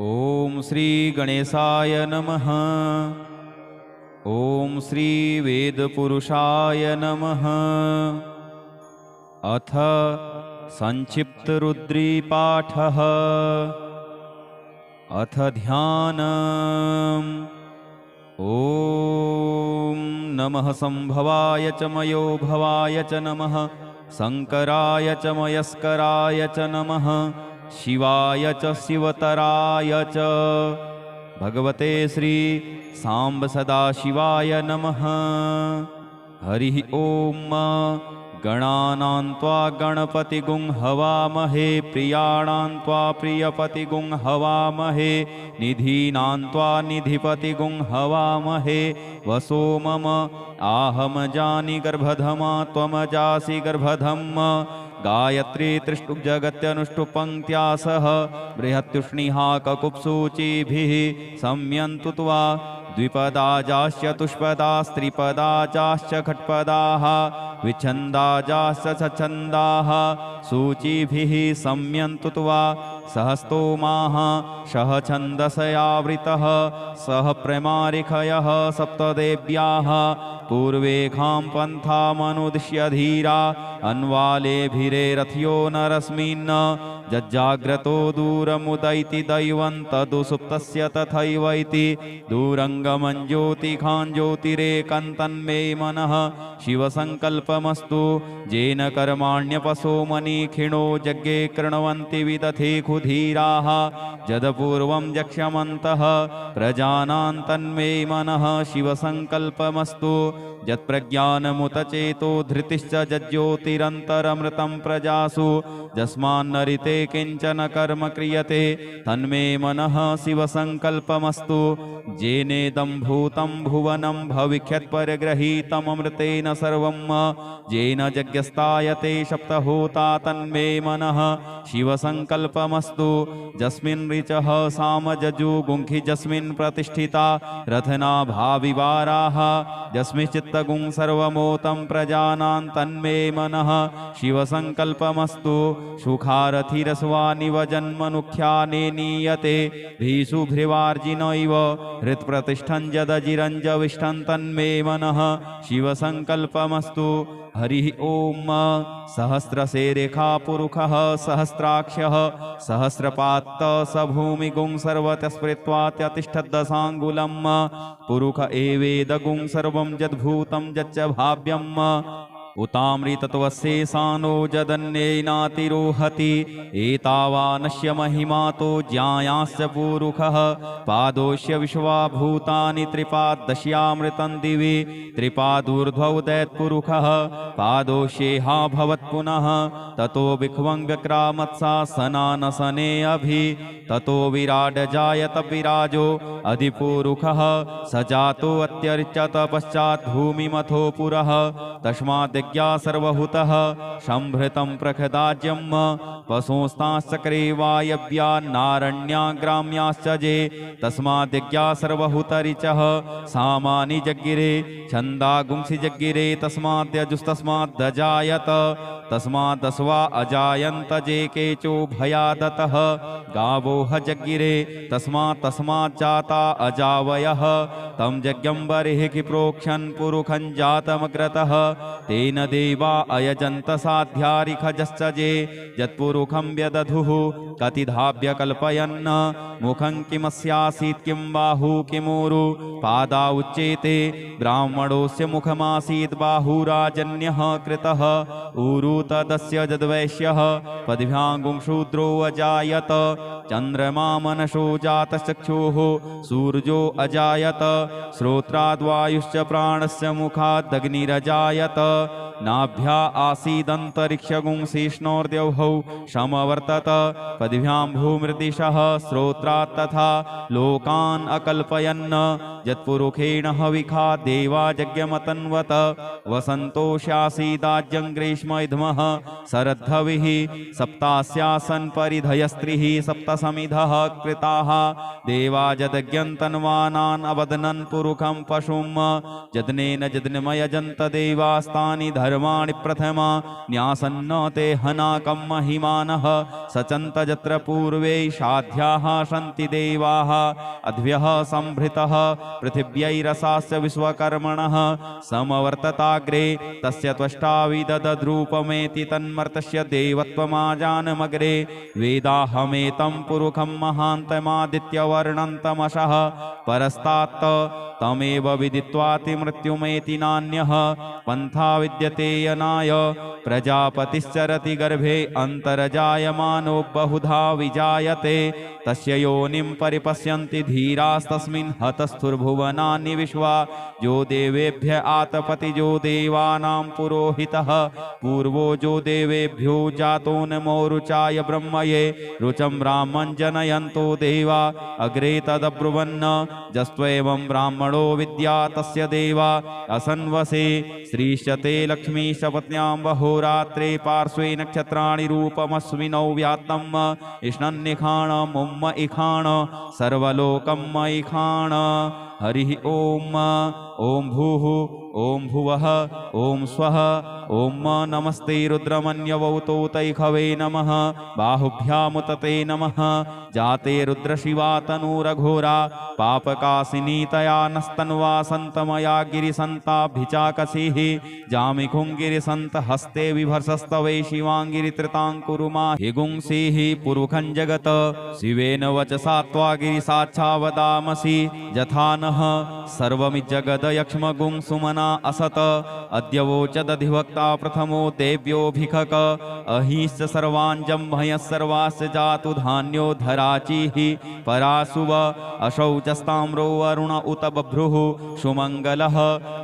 ॐ श्री गणेशाय नमः। ॐ श्री वेदपुरुषाय नमः। अथ संक्षिप्तरुद्रीपाठः। अथ ध्यानम्। ॐ नमः संभवाय च मयो भवाय च नमः, शङ्कराय च मयस्कराय च नमः, शिवाय च शिवतराय च, भगवते श्री सांब सदाशिवाय नमः। हरिः ॐ। गणानां त्वा गणपतिगुं हवामहे, प्रियाणां त्वा प्रियपतिगुं हवामहे, निधीनां त्वा निधिपतिगुं हवामहे। वसो मम आहमजानि गर्भधमा, त्वमजासि गर्भधम्। गायत्री त्रिष्टुप्जगत्यनुष्टुप्पङ्क्त्या सह बृहत्युष्णिहाककुप्सूचिभिः संयन्तु त्वा द्विपदाजाश्च तुष्पदास्त्रिपदाजाश्च खट्पदाः, विच्छन्दाजाश्च सच्छन्दाः सूचिभिः संयन्तु त्वा। सहस्तोमाः शः छन्दसयावृतः, सह प्रमारिखयः सप्तदेव्याः, पूर्वेखां पन्थामनुदिश्य धीरा, अन्वालेभिरे रथ्यो नरस्मिन्। जज्जाग्रतो दूरमुदैति दैवं तदुसुप्तस्य तथैवैति, दूरङ्गमं ज्योतिखां ज्योतिरेकन्तन्मे मनः शिवसङ्कल्पमस्तु। येन कर्माण्यपसो मनीखिणो यज्ञे कृण्वन्ति विदथे खुधीराः, यदपूर्वं यक्ष्यमन्तः प्रजानां तन्मे मनः शिवसङ्कल्पमस्तु। यत्प्रज्ञानमुतचेतो धृतिश्च जज्ज्योतिरन्तरमृतं प्रजासु, यस्मान्नरिते किञ्चन कर्म क्रियते तन्मे मनः शिवसङ्कल्पमस्तु। येनेदं भूतं भुवनं भविष्यत्परिगृहीतममृतेन सर्वं, येन यज्ञस्तायते सप्तहोता तन्मे मनः शिवसङ्कल्पमस्तु। यस्मिन् ऋचः सामजजुगुंखि यस्मिन् प्रतिष्ठिता रथनाभाविवाराः, यस्मिंश्चित्तगुं सर्वमोतं प्रजानां तन्मे मनः शिवसङ्कल्पमस्तु। सुखारथिरस्वानिव जन्मनुख्यानेनीयते भीषुभ्रिवार्जिनैव, हृत्प्रतिष्ठं यदजिरञ्जविष्ठं तन्मे मनः शिवसङ्कल्पमस्तु। हरिः ॐ। सहस्रशेरेखा पुरुषः सहस्राक्षः, सहस्रपात्त स भूमिगुं सर्वतस्पृत्वात्यतिष्ठद्दशाङ्गुलं, पुरुष एवेदगुं सर्वं यद्भूतं यच्च भाव्यम्। उतामृतत्वशेषानो जदन्येनातिरोहति, एतावानस्य महिमातो ज्ञायाश्च पुरुषः। पादोष्य विश्वाभूतानि त्रिपादस्यामृतं दिवि, त्रिपादूर्ध्वोदैत्पुरुषः पादोष्येहा भवत्पुनः। ततो विख्वं व्यक्रामत्सासनानसने अभि, ततो विराडजायत विराजो अधिपुरुषः। स जातो अत्यर्चत पश्चात् भूमिमथो पुरः, तस्माद्यज्ञा सर्वहुतः संभृतं प्रखदाज्यं। पशोस्ताश्चक्रे वायव्यान्नारण्याग्राम्याश्च जे, तस्माद्यज्ञा सर्वहुतरिचः सामानि जज्ञिरे। छन्दागुंसि जज्ञिरे तस्माद्यजुस्तस्माद्दजायत, तस्मादस्वा अजायन्त जे केचो भयादतः। गावोह जज्ञिरे तस्माज्जाता अजावयः, तं यज्ञं बर्हिः प्रोक्षन् पुरुषं जातमग्रतः। तेन देवा अयजन्त साध्यारिखजश्च जे, यत्पुरुषं व्यदधुः कतिधाभ्य कल्पयन्। मुखं किमस्यासीत् किं बाहु किमूरु, पादा उच्येते ब्राह्मणोऽस्य मुखमासीत् बाहुराजन्यः कृतः। ऊरु तदस्य यद्वैश्यः पद्भ्यां शूद्रो अजायत, चन्द्रमा मनसो जातश्चक्षुः सूर्यो अजायत। श्रोत्राद्वायुश्च प्राणस्य मुखादग्निरजायत, नाभ्या आसीदन्तरिक्षगुं शिष्णोर्द्यौः समवर्तत। पद्भ्यां भूमृदिशः श्रोत्रात् तथा लोकान् अकल्पयन्। यत्पुरुषेण हविखा देवा यज्ञमतन्वत, वसन्तोषासीदाज्यं ग्रीष्मैध्मः शरद्धविः। सप्तास्यासन् परिधयस्त्रिः सप्तसमिधः कृताः, देवा यदज्ञन्तन्वानान् अवदनन् पुरुषं पशुं। यज्ञेन यज्ञमयजन्त देवास्तानि धर्म कर्माणि प्रथमा न्यासन्न ते हनाकं महिमानः सचन्त यत्र पूर्वे साध्याः सन्ति देवाः अद्भ्यः संभृतः पृथिव्यैरसास्य विश्वकर्मणः समवर्तताग्रे तस्य त्वष्टाविदद्रूपमेति तन्मर्तस्य देवत्वमाजानमग्रे वेदाहमेतं पुरुखं महान्तमादित्यवर्णन्तमशः परस्तात् तमेव विदित्वाति मृत्युमेति नान्यः पन्था विद्यते यनाय प्रजापतिश्चरति गर्भे अन्तर्जायमानो बहुधा विजायते तस्य योनिं परिपश्यन्ति धीरास्तस्मिन् हतस्थुर्भुवनानि विश्वा जो देवेभ्य आतपति जो देवानां पुरोहितः पूर्वो जो देवेभ्यो जातो नमो रुचाय ब्रह्मये रुचं ब्राह्मं जनयन्तो देवा अग्रे तदब्रुवन्न जस्त्वेवं ब्राह्मणो विद्या तस्य देवा असन्वसे श्रीश्चते लक्ष्मीश पत्न्यां बहोरात्रे पार्श्वे नक्षत्राणि रूपमस्मिनौ व्यात्तम् इष्णन्निखाणमुम्म इखाण सर्वलोकम् इखाण हरिः ओम ओम भूः ओम भुवः ओम स्वः ओम नमस्ते रुद्रमन्यवौतो तैखवे नमः बाहुभ्यामुतते नमः जाते रुद्रशिवा तनूरघोरा पापकासिनी तया नस्तन्वा सन्तमया गिरिसन्ताभिचाकसीः जामिखुङ्गिरिसन्त हस्ते विभर्षस्तवे शिवाङ्गिरित्रिताङ्कुरुमा हिगुंसीः पुरुखं जगत् शिवेन वचसा त्वा गिरिसाच्छावदामसि यथा नः सर्वमिज्जगदयक्ष्मगुं सुमना असत अद्यवोचदधिवक्ता प्रथमो देव्योऽभिखक अहिश्च सर्वाञ्जम्भयः सर्वास्य जातु धान्यो धराचिः परासुव अशौचस्ताम्रो वरुण उत बभ्रुः सुमङ्गलः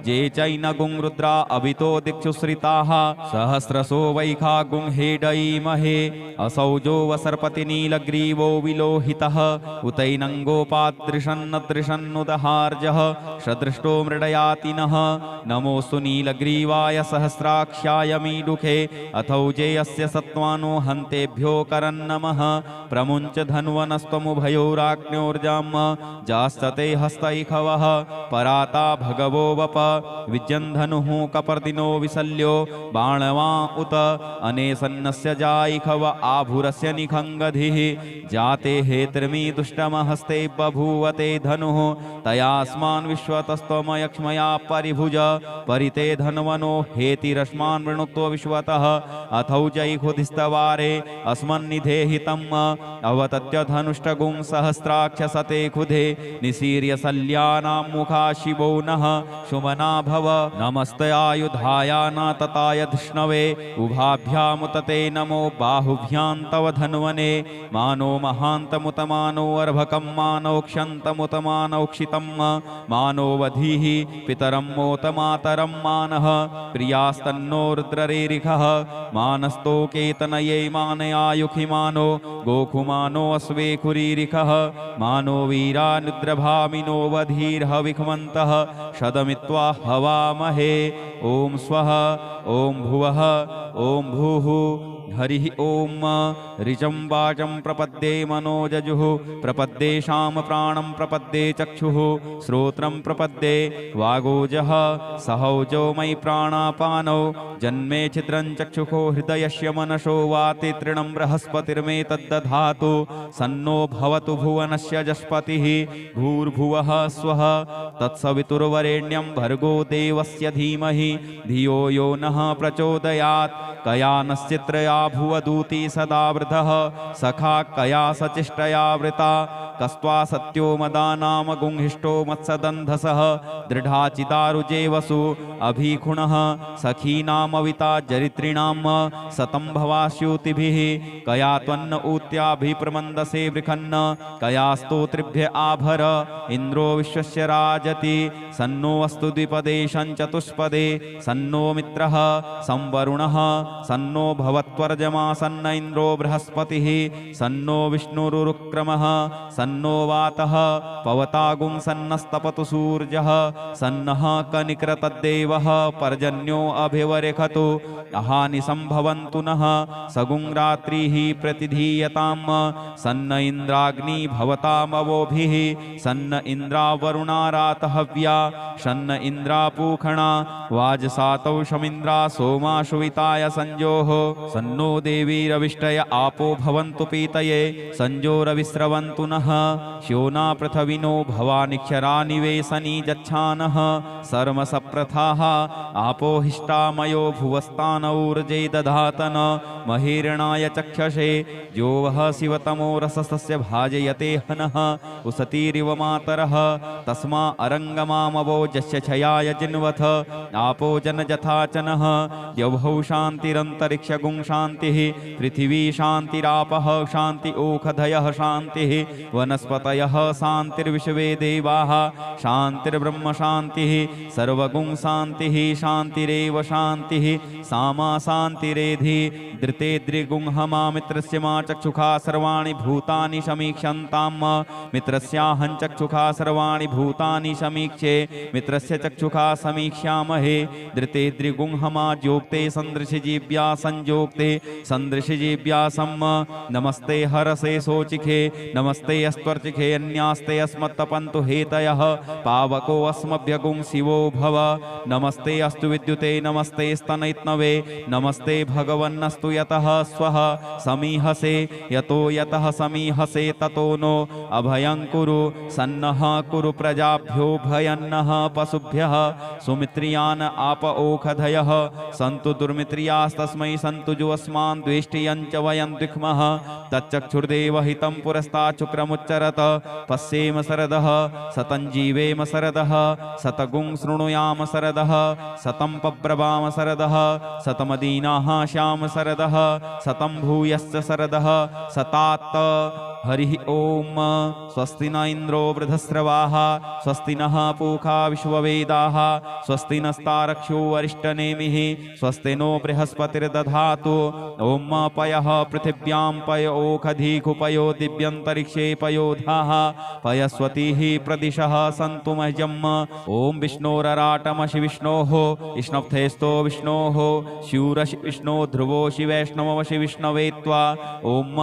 जे चैनगुं रुद्रा अभितो दिक्षु श्रिताः सहस्रसो वैखा गुं हेडयीमहे असौजो वसर्पतिनीलग्रीवो विलोहितः उतैनङ्गोपादृशन्नदृशन्नुदहार्जः सदृष्टो मृडयातिनः नमोऽस्तु नीलग्रीवाय सहस्राक्ष्याय मीडुखे अथौजेयस्य सत्त्वानो हन्तेभ्यो करन्नमः प्रमुञ्च धन्वनस्त्वमुभयोराग्न्योर्जाम् जास्तते हस्तैखवः पराता भगवो वप विजन्धनुः कपर्दिनो विशल्यो बाणवा उत अनेसन्नस्य जाइखव आभुरस्य निखङ्गधिः जाते हेत्रिमी दुष्टमहस्ते बभूवते धनुः तयास्मान् विश्वतस्त्वमयक्ष्मया परिभुज परिते धन्वनो हेतिरस्मान् वृणुत्व विश्वतः अथौजैखुधिस्तवारे अस्मन्निधेहितम् अवतत्य धनुष्टगुं सहस्राक्षसते खुधे निसीर्य शल्यानां मुखा शिवो नः सुमना भव नमस्ते आयुधायान तताय धिष्णवे उभाभ्यामुतते नमो बाहुभ्यां तव धन्वने मानो महान्तमुतमानो अर्भकं मानोक्षन्तमुतमानौक्षितं मानो वधीः पितरं मोतमातरं मानः प्रियास्तन्नो रुद्ररेरिखः मानस्तोकेतनये मानयायुखि मानो गोखुमानो अस्वेखुरीरिखः मानो वीरानुद्रभामिनो वधीर्हविखमन्तः शदमित्वा हवामहे ॐ स्वः ॐ भुवः ॐ भूः हरिः ओम ऋचं वाचं प्रपद्ये मनोजजुः प्रपद्ये शाम प्राणं प्रपद्ये चक्षुः श्रोत्रं प्रपद्ये वागोजः सहौजो मयि प्राणापानौ जन्मे छिद्रं चक्षुषो हृदयस्य मनसो वाति तृणं बृहस्पतिर्मे तद्दधातु सन्नो भवतु भुवनस्य जस्पतिः भूर्भुवः स्वः तत्सवितुर्वरेण्यं भर्गो देवस्य धीमहि धियो यो नः प्रचोदयात् कयानश्चित्रया भुवदूती सदा वृधः सखा कया सचिष्टया वृता कस्त्वा सत्यो मदानाम गुंहिष्टो मत्सदन्धसः दृढाचिदारुजे वसु अभीखुणः सखीनामविता जरित्रिणां सतं भवास्यूतिभिः कया त्वन्न ऊत्याभिप्रमन्दसे वृखन्न कया स्तोत्रिभ्य आभर इन्द्रो विश्वस्य राजति सन्नो अस्तु द्विपदे चतुष्पदे सन्नो मित्रः संवरुणः सन्नो भवत्वर्जमा सन्न इन्द्रो बृहस्पतिः सन्नो विष्णुरुक्रमः सन्नो वातः पवतागुं सन्नस्तपतु सूर्यः सन्नः कनिकृतद्देवः पर्जन्यो अभिवरेखतु अहानि सम्भवन्तु नः सगुं रात्रिः प्रतिधीयताम् सन्न इन्द्राग्नि भवतामवोभिः सन्न इन्द्रावरुणारातः हव्या शन्न इन्द्रापूखणा वाजसातौ शमिन्द्रा सोमाशुविताय संजोः सन्नो देवीरविष्टय आपो भवन्तु पीतये संजोरविस्रवन्तु नः श्योना पृथविनो भवानिक्षरा निवेशनी जच्छानः सर्मसप्रथाः आपो हिष्टामयो भुवस्तानौर्जे दधातन महीरणाय चक्षसे जो वः शिवतमो रसस्य भाजयते हनः उसतीरिव मातरः तस्मा अरङ्गमामवो जस्य छयाय जिन्वथ आपो जनजथाचनः यौभौ शान्तिरन्तरिक्षगुं शान्तिः पृथिवी शान्तिरापः शान्ति ओखधयः शान्तिः वनस्पतयः शान्तिर्विश्वे देवाः शान्तिर्ब्रह्म शान्तिः सर्वगुं शान्तिः शान्तिरेव शान्तिः सामा शान्तिरेधि धृते द्रिगुंहमा मित्रस्य मा चक्षुखा सर्वाणि भूतानि समीक्षन्ताम् मित्रस्याहं चक्षुखा सर्वाणि भूतानि समीक्षे मित्रस्य चक्षुखा समीक्ष्यामहे धृते द्रिगुंहमा ज्योक्ते सन्दृशिजीव्या संयोक्ते सन्दृशिजीव्यासम् नमस्ते हरसे सोचिखे नमस्ते अस्त्वर्चिखे अन्यास्ते अस्मत्तपन्तु हेतयः पावको अस्मभ्यगुं शिवो भव नमस्ते अस्तु विद्युते नमस्ते स्तनैत्नवे नमस्ते भगवन्नस्तु यतः स्वः समीहसे यतो यतः समीहसे ततो नो अभयं कुरु सन्नः कुरु प्रजाभ्यो भयन्नः पशुभ्यः सुमित्रियान् आप ओखधयः सन्तु दुर्मित्रियास्तस्मै सन्तु जुस्मान् द्वेष्टियं च वयं द्विक्मः तच्चक्षुर्देव हितं पुरस्तात् शुक्रमुच्चरत पश्येम शरदः सतं जीवेम शरदः शतगुं शृणुयाम शरदः शतं पब्रवाम शरदः शतमदीनाः श्याम शरदः शतं भूयश्च शरदः शतात् हरिः ओम स्वस्ति न इन्द्रो वृधस्रवाः स्वस्ति नः पूषा विश्ववेदाः स्वस्ति नस्तारक्षो वरिष्ठनेमिः स्वस्ति नो बृहस्पतिर्दधातु ओम पयः पृथिव्यां पय ओखधीकुपयो दिव्यन्तरिक्षे पयोधाः पयस्वतीः प्रदिशः सन्तु मह्यम् ओम विष्णोरराटमशि विष्णोः विष्णुस्थेस्तो विष्णोः शूरशि विष्णो ध्रुवोशि वैष्णवमशि विष्णवे त्वा ओम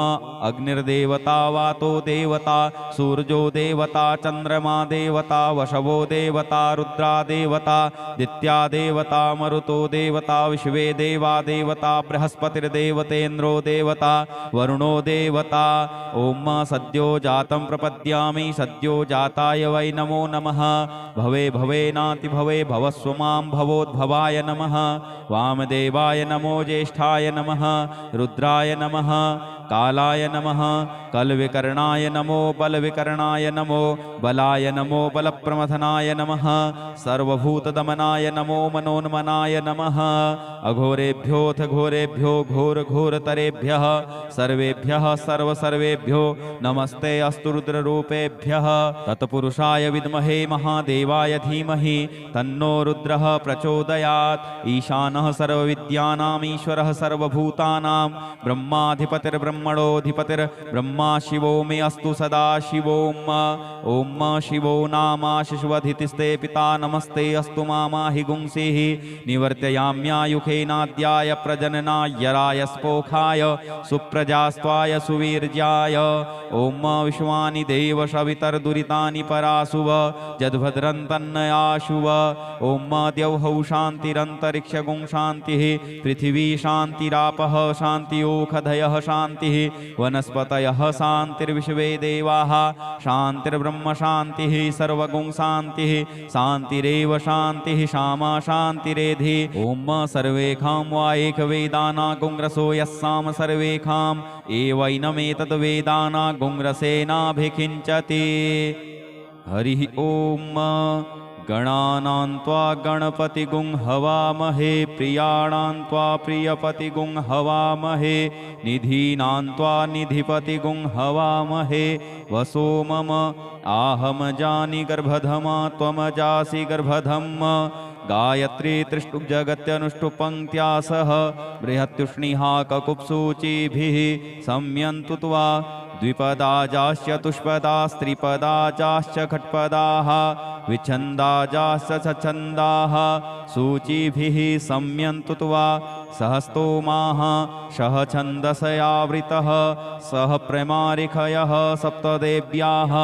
अग्निर्देवता वातो देवता सूर्यो देवता चंद्रमा देवता वशवो देवता रुद्रा देवता दित्या देवता मरुतो देवता विश्वे देवा देवता बृहस्पतिर्देवतेन्द्रो देवता वरुणो देवता ओम सद्यो जातं प्रपद्यामि सद्यो जाताय वै नमो नमः भवे भवेनाति भवे भवस्व मां भवोद्भवाय नमः वामदेवाय नमो ज्येष्ठाय नमः रुद्राय नमः कालाय नमः कलविकर्णाय नमो बलविकर्णाय नमो बलाय नमो बलप्रमथनाय नमः सर्वभूतदमनाय नमो मनोन्मनाय नमः अघोरेभ्योऽथ घोरेभ्यो घोर घोरतरेभ्यः सर्वेभ्यः सर्वसर्वेभ्यो नमस्ते अस्तु रुद्ररूपेभ्यः तत्पुरुषाय विद्महे महादेवाय धीमहि तन्नो रुद्रः प्रचोदयात् ईशानः सर्वविद्यानाम् ईश्वरः सर्वभूतानां ब्रह्माधिपतिर्ब्रह्मणोऽधिपतिर्ब्रह्मा शिवो मे अस्तु सदा शिवोम ओम शिवो नामाशिष्वधितिस्ते पिता नमस्ते अस्तु मामाहि गुंसिः निवर्तयाम्यायुखेनाद्याय प्रजननाय स्पोखाय सुप्रजास्त्वाय सुवीर्याय ओम विश्वानि देव सवितर्दुरितानि पराशुव जद्भद्रं तन्नयाशुव ओम द्यौः शान्तिरन्तरिक्षगुं शान्तिः पृथिवी शान्तिरापः शान्तियोखधयः शान्तिः वनस्पतयः शान्तिर्विश्वे देवाः शान्तिर्ब्रह्म शान्तिः सर्वगुं शान्तिः शान्तिरेव शान्तिः सामा शान्तिरेधि ओम सर्वेखां वा एकवेदानागुंग्रसो यस्साम सर्वेखां एवैनमेतद् वेदानागुंग्रसेनाभिखिञ्चति हरिः ओम गणानां त्वा गणपतिगुं हवामहे प्रियाणां त्वा प्रियपतिगुं हवामहे निधीनां त्वा निधिपतिगुं हवामहे वसो मम आहमजानि गर्भधमा त्वमजासि गर्भधम् गायत्री त्रिष्टुप्जगत्यनुष्टुपङ्क्त्या सह बृहत्युष्णिहा ककुप्सूचिभिः सम्यन्तु त्वा द्विपदाजाश्च तुष्पदास्त्रिपदाजाश्च खट्पदाः विच्छन्दाजाश्च सच्छन्दाः सूचिभिः सम्यन्तुत्वा सहस्तोमाः सह छन्दसयावृतः सह प्रमारिखयः सप्तदेव्याः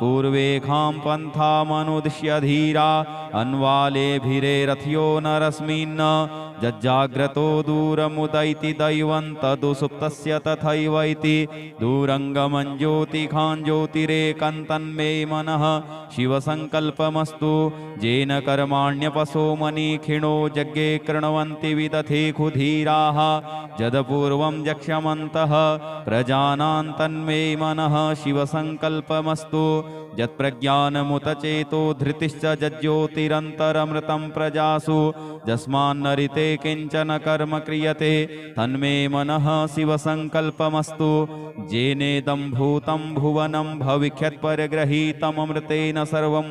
पूर्वेखां पन्थामनुदिश्य धीरा अन्वालेभिरेरथ्यो नरस्मिन् जज्जाग्रतो दूरमुदैति दैवं तदुसुप्तस्य तथैवैति दूरङ्गमं ज्योतिखां ज्योतिरेकन्तन्मे मनः शिवसङ्कल्पमस्तु येन कर्माण्यपसो मनीखिणो यज्ञे कृण्वन्ति विदथे खुधीराः यदपूर्वं यक्ष्यमन्तः प्रजानां तन्मे मनः शिवसङ्कल्पमस्तु यत्प्रज्ञानमुतचेतो धृतिश्च जज्ज्योतिरन्तरमृतं प्रजासु यस्मान्नरिते किञ्चन कर्म क्रियते तन्मे मनः शिवसङ्कल्पमस्तु येनेदं भूतं भुवनं भविष्यत्परिगृहीतममृतेन सर्वं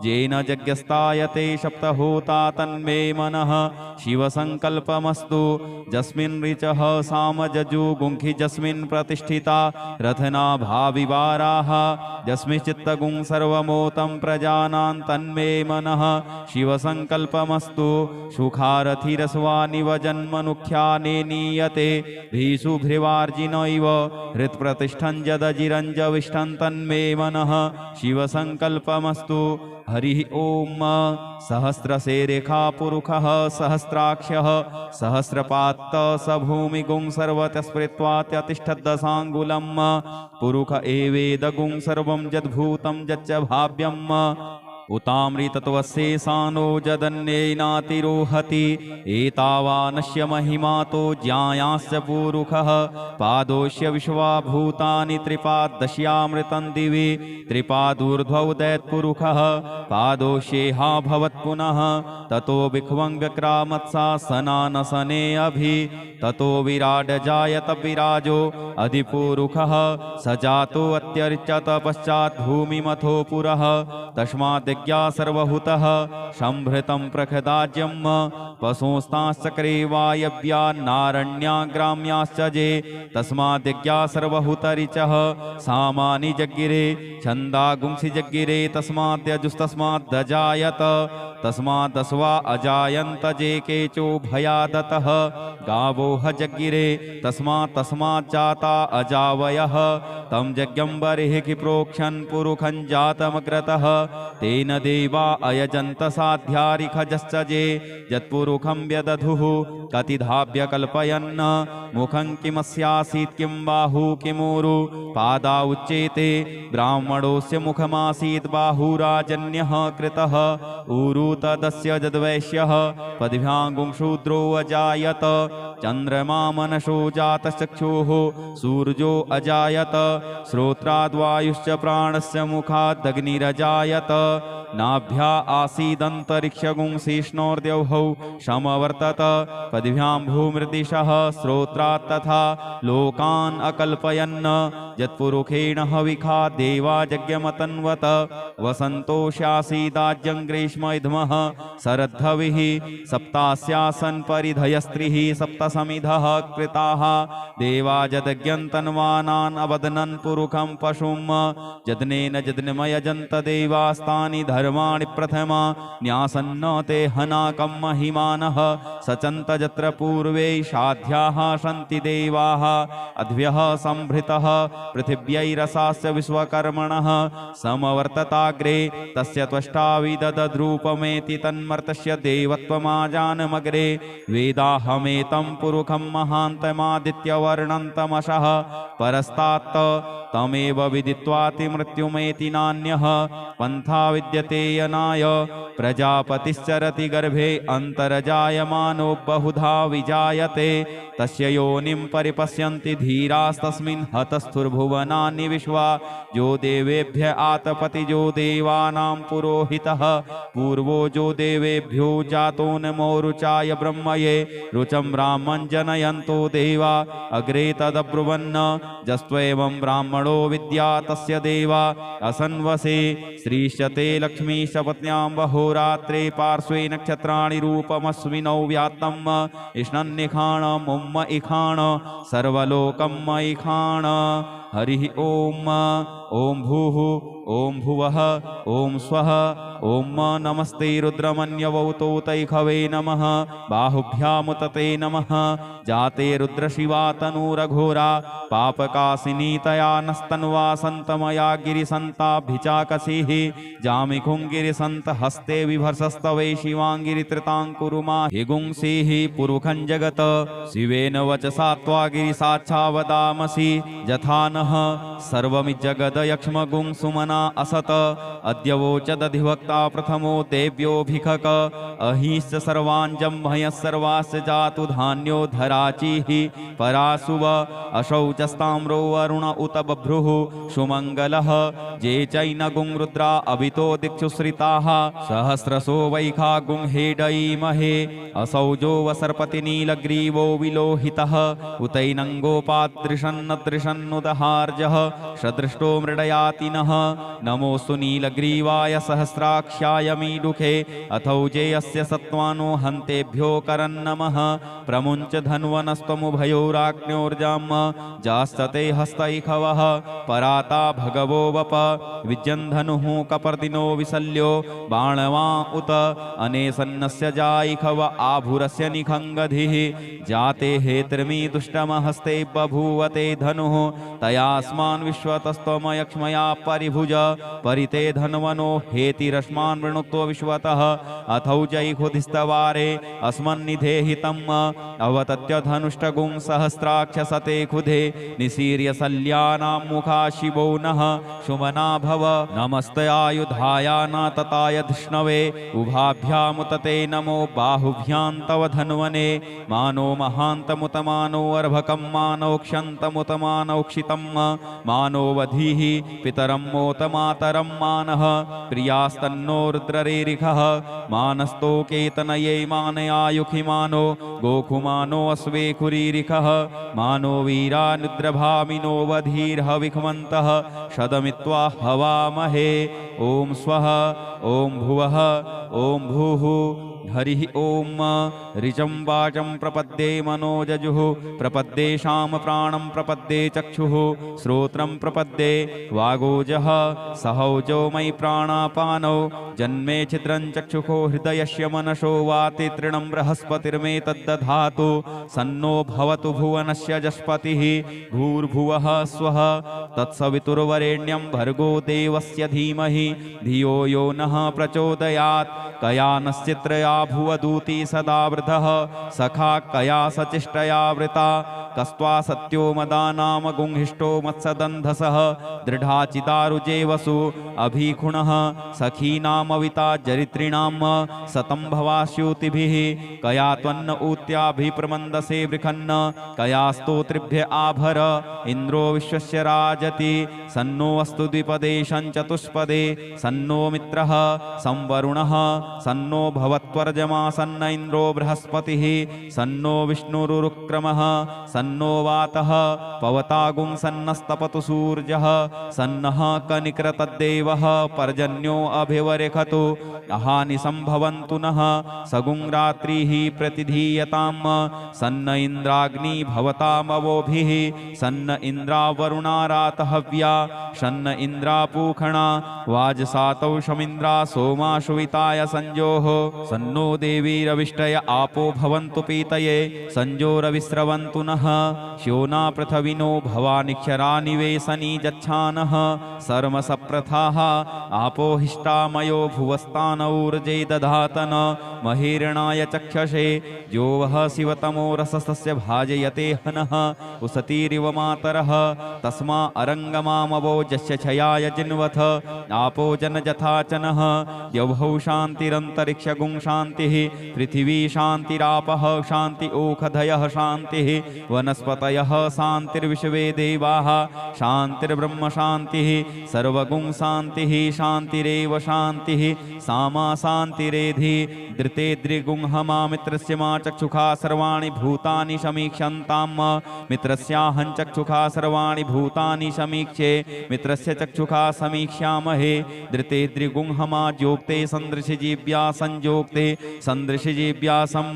येन यज्ञस्तायते सप्तहोता तन्मे मनः शिवसङ्कल्पमस्तु यस्मिन् ऋचः सामजजुगुंखि यस्मिन् प्रतिष्ठिता रथनाभाविवाराः यस्मिंश्चित्तगुं सर्वमोतं प्रजानां तन्मे मनः शिवसङ्कल्पमस्तु सुखारथिरस्वानिव जन्मनुख्यानेनीयते भीषुभ्रिवार्जिनैव हृत्प्रतिष्ठं यदजिरञ्जविष्ठं तन्मे मनः शिवसङ्कल्पमस्तु हरिः ॐ सहस्रशेरेखा पुरुषः सहस्राक्षः सहस्रपात्त स भूमिगुं सर्वतस्पृत्वात्यतिष्ठद्दशाङ्गुलं पुरुष एवेदगुं सर्वं यद्भूतं यच्च भाव्यम् उतामृतत्वशेषानो जदन्येनातिरोहति एतावानस्य महिमातो ज्ञायाश्च पुरुषः पादोष्य विश्वाभूतानि त्रिपादश्यामृतं दिवि त्रिपादूर्ध्वोदैत्पुरुषः पादोष्येहा भवत्पुनः ततो विख्वं व्यक्रामत्सासनानसने अभि ततो विराडजायत विराजो अधिपुरुषः स जातो अत्यर्चत पश्चात् भूमिमथो पुरः तस्माद् सर्वभूतः संभृतं प्रखदाज्यं पशुस्ताश्चक्रे वायव्यान्नारण्याग्राम्याश्च जे तस्माद्यज्ञा सर्वभूतरिचः सामानि जग्गिरे छन्दागुंसि जग्गिरे तस्माद्यजुस्तस्माद्दजायत तस्मादस्वा अजायन्त जे केचो भयादतः गावोह जग्गिरे तस्माच्चाता अजावयः तं यज्ञं बर्हिः प्रोक्षन् पुरुखं जातमग्रतः तेन देवा अयजन्त साध्यारिखजश्च जे यत्पुरुखं व्यदधुः कतिधाभ्य कल्पयन् मुखं किमस्यासीत् किं बाहु किमूरु पादा उच्येते ब्राह्मणोऽस्य मुखमासीत् बाहुराजन्यः कृतः ऊरु तदस्य यद्वैश्यः पद्भ्यां शूद्रो अजायत चन्द्रमा मनसो जातश्चक्षुः सूर्यो अजायत श्रोत्राद्वायुश्च प्राणस्य मुखादग्निरजायत नाभ्या आसीदन्तरिक्षगुं शिष्णोर्द्यौः समवर्तत पद्भ्यां भूमृदिशः श्रोत्रात् तथा लोकान् अकल्पयन् यत्पुरुषेण हविखा देवा यज्ञमतन्वत वसन्तोष्यासीदाज्यं ग्रीष्मैध्मः शरद्धविः सप्तास्यासन् परिधयस्त्रिः सप्तसमिधः कृताः देवा यदज्ञन्तन्वानान् अवदनन् पुरुखं पशुं यज्ञेन यज्ञमयजन्त देवास्तानि धर्माणि प्रथमा न्यासन्न ते हनाकं महिमानः सचन्त यत्र पूर्वे साध्याः सन्ति देवाः अद्भ्यः संभृतः पृथिव्यैरसास्य विश्वकर्मणः समवर्तताग्रे तस्य त्वष्टाविदधद्रूपमेति तन्मर्तस्य देवत्वमाजानमग्रे वेदाहमेतं पुरुखं महान्तमादित्यवर्णन्तमशः परस्तात् तमेव विदित्वाति मृत्युमेति नान्यः पन्था विद्यते यनाय प्रजापतिश्चरति गर्भे अन्तर्जायमानो बहुधा विजायते तस्य योनिं परिपश्यन्ति धीरास्तस्मिन् हतस्थुर्भुवनानि विश्वा जो देवेभ्य आतपति जो देवानां पुरोहितः पूर्वो जो देवेभ्यो जातो नमो रुचाय ब्रह्मये रुचं ब्राह्मं जनयन्तो देवा अग्रे तदब्रुवन् जस्त्वेवं ब्राह्मण ब्राह्मणो विद्या तस्य देवा असन्वसे श्रीश्च ते लक्ष्मीश्च पत्न्यां वहोरात्रे पार्श्वे नक्षत्राणि रूपमस्मिनौ व्यात्तम् इष्णन्निखाणमुम्म इखाण सर्वलोकम् इखाण हरिः ॐ ॐ भूः ॐ भुवः ॐ स्वः ॐ नमस्ते रुद्रमन्यवौतो तैखवे नमः बाहुभ्यामुत ते नमः जाते रुद्रशिवा तनूरघोरा पापकासिनी तया नस्तन्वा सन्तमया गिरिसन्ताभिचाकसीः जामिखुङ्गिरिसन्त हस्ते विभर्षस्तवे शिवाङ्गिरित्रिताङ्कुरुमा हिगुंसीः पुरुखं जगत शिवेन वचसा त्वा गिरिसाच्छावदामसि यथा नः सर्वमिज्जगदयक्ष्मगुं सुमना असत अद्यवोचदधिवक्ता प्रथमो देव्योऽभिखक अहिश्च सर्वाञ्जं भयः सर्वास्य जातु धान्यो धराचिः परासुव अशौचस्ताम्रो वरुण उत बभ्रुः सुमङ्गलः जे चैनगुं रुद्रा अभितो दिक्षु श्रिताः सहस्रसो वैखा गुं हेडयीमहे असौजो वसर्पतिनीलग्रीवो विलोहितः उतैनङ्गोपादृशन्नदृशन्नुदहार्जः सदृष्टो मृडयातिनः नमोऽस्तु नीलग्रीवाय सहस्राक्ष्याय मीडुखे अथौजे अस्य सत्त्वानो हन्तेभ्यो करन्नमः प्रमुञ्च धन्वनस्त्वमुभयोराग्न्योर्जाम् जास्तते हस्तैखवः पराता भगवो वप विजन्धनुः कपर्दिनो विसल्यो बाणवा उत अनेसन्नस्य जायिखव आभुरस्य निखङ्गधिः जाते हेत्रिमी दुष्टमहस्ते बभूवते धनुः तयास्मान् विश्वतस्त्वमयक्ष्मया परिभुज परिते धन्वनो हेतिरस्मान् वृणुत्व विश्वतः अथौजैखुधिस्तवारे अस्मन्निधेहितम् अवतत्य धनुष्टगुं सहस्राक्षसते खुधे निसीर्य शल्यानां मुखा शिवो नः सुमना भव नमस्तेऽयुधायान तताय धिष्णवे उभाभ्यामुतते नमो बाहुभ्यां तव धन्वने मानो महान्तमुतमानो अर्भकं मानोक्षन्तमुतमानौक्षितं मानो वधीः पितरं मोतमातरं मानः प्रियास्तन्नो रुद्ररेरिखः मानस्तोकेतनये मानयायुखि मानो गोखुमानो अस्वेखुरीरिखः मानो वीरानुद्रभामिनो वधीर्हविखमन्तः शदमित्वा हवामहे ॐ स्वः ॐ भुवः ॐ भूः हरिः ॐ ऋचं वाचं प्रपद्ये मनोजजुः प्रपद्येषां प्राणं प्रपद्ये चक्षुः श्रोत्रं प्रपद्ये वागोजः सहौजो मयि प्राणापानौ जन्मे छिद्रं चक्षुषो हृदयस्य मनसो वाति तृणं बृहस्पतिर्मे तद्दधातु सन्नो भवतु भुवनस्य जस्पतिः भूर्भुवः स्वः तत्सवितुर्वरेण्यं भर्गो देवस्य धीमहि धियो यो नः प्रचोदयात् कयानश्चित्रया भुवदूती सदा वृधः सखा कया सचिष्टया वृता कस्त्वा सत्यो मदानाम गुंहिष्टो मत्सदन्धसः दृढाचिदारुजे वसु अभीखुणः सखीनामविता जरित्रिणां सतं भवास्यूतिभिः कया त्वन्न ऊत्याभिप्रमन्दसे वृखन्न कया स्तोत्रिभ्य आभर इन्द्रो विश्वस्य राजति सन्नो अस्तु द्विपदे चतुष्पदे सन्नो मित्रः संवरुणः सन्नो भवत्वर्जमा सन्न इन्द्रो बृहस्पतिः सन्नो विष्णुरुक्रमः सन्नो वातः पवतागुं सन्नस्तपतु सूर्यः सन्नः कनिकृतद्देवः पर्जन्यो अभिवरेखतु अहानि सम्भवन्तु नः सगुं रात्रिः प्रतिधीयतां सन्न इन्द्राग्नि भवतामवोभिः सन्न इन्द्रावरुणारातहव्या सन्न इन्द्रापूखणा वाजसातौ शमिन्द्रा सोमा शुविताय संजोः सन्नो देवीरविष्टय आपो भवन्तु पीतये संजोरविस्रवन्तु नः श्योना पृथविनो भवानिक्षरा निवेशनी जच्छानः सर्मसप्रथाः आपो हिष्टामयो भुवस्तानौर्जे दधातन महीरणाय चक्षसे जो वः शिवतमो रसस्य भाजयते हनः उसतीरिव मातरः तस्मा अरङ्गमामवो जस्य छयाय जिन्वथ आपो जनजथाचनः यौभौ शान्तिरन्तरिक्षगुं शान्ति शान्तिः पृथिवी शान्तिरापः शान्ति ओषधयः शान्तिः वनस्पतयः शान्तिर्विश्वे देवाः शान्तिर्ब्रह्म शान्तिः सर्वगुण शान्तिः शान्तिरेव शान्तिः सामा शान्तिरेधि धृते द्रिगुंहमा मित्रस्य मा चक्षुषा सर्वाणि भूतानि समीक्षन्तां मित्रस्याहं चक्षुषा सर्वाणि भूतानि समीक्षे मित्रस्य चक्षुषा समीक्ष्यामहे धृते द्रिगुंहमा ज्योक्ते सन्दृशजीव्या संयोक्ते सन्दृशजीव्यासं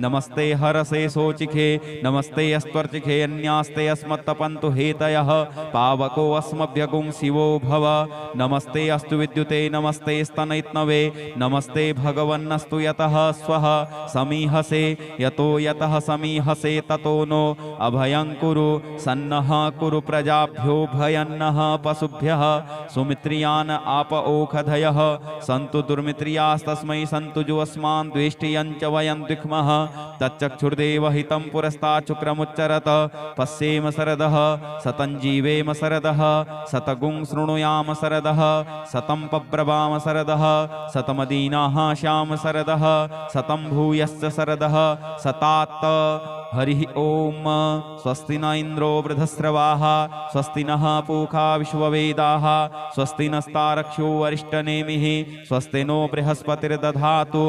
नमस्ते हरसे शोचिखे नमस्ते अस्त्वर्चिखे अन्यास्ते अस्मत्तपन्तु हेतयः पावको अस्मभ्यगुं शिवो भव नमस्ते अस्तु विद्युते नमस्ते स्तनैत्नवे नमस्ते भगवन्नस्तु यतः स्वः समीहसे यतो यतः समीहसे ततो नो अभयं कुरु सन्नः कुरु प्रजाभ्यो भयन्नः पशुभ्यः सुमित्रियान् आप ओषधयः सन्तु दुर्मित्रियास्तस्मै सन्तु जुवस्मान् द्वेष्टियञ्च वयं द्विक्मः तच्चक्षुर्देव हितं पुरस्तात् शुक्रमुच्चरत पश्येम शरदः सतं जीवेम शरदः शतगुं शृणुयाम शरदः शतं पब्रवाम शरदः शतमदीनाः श्याम शरदः शतं भूयश्च शरदः शतात् हरिः ओम स्वस्ति न इंद्रो वृधस्रवाः स्वस्ति नः पूषा विश्ववेदाः स्वस्ति नस्तारक्षो वरिष्ठनेमिः स्वस्ति नो बृहस्पतिर्दधातु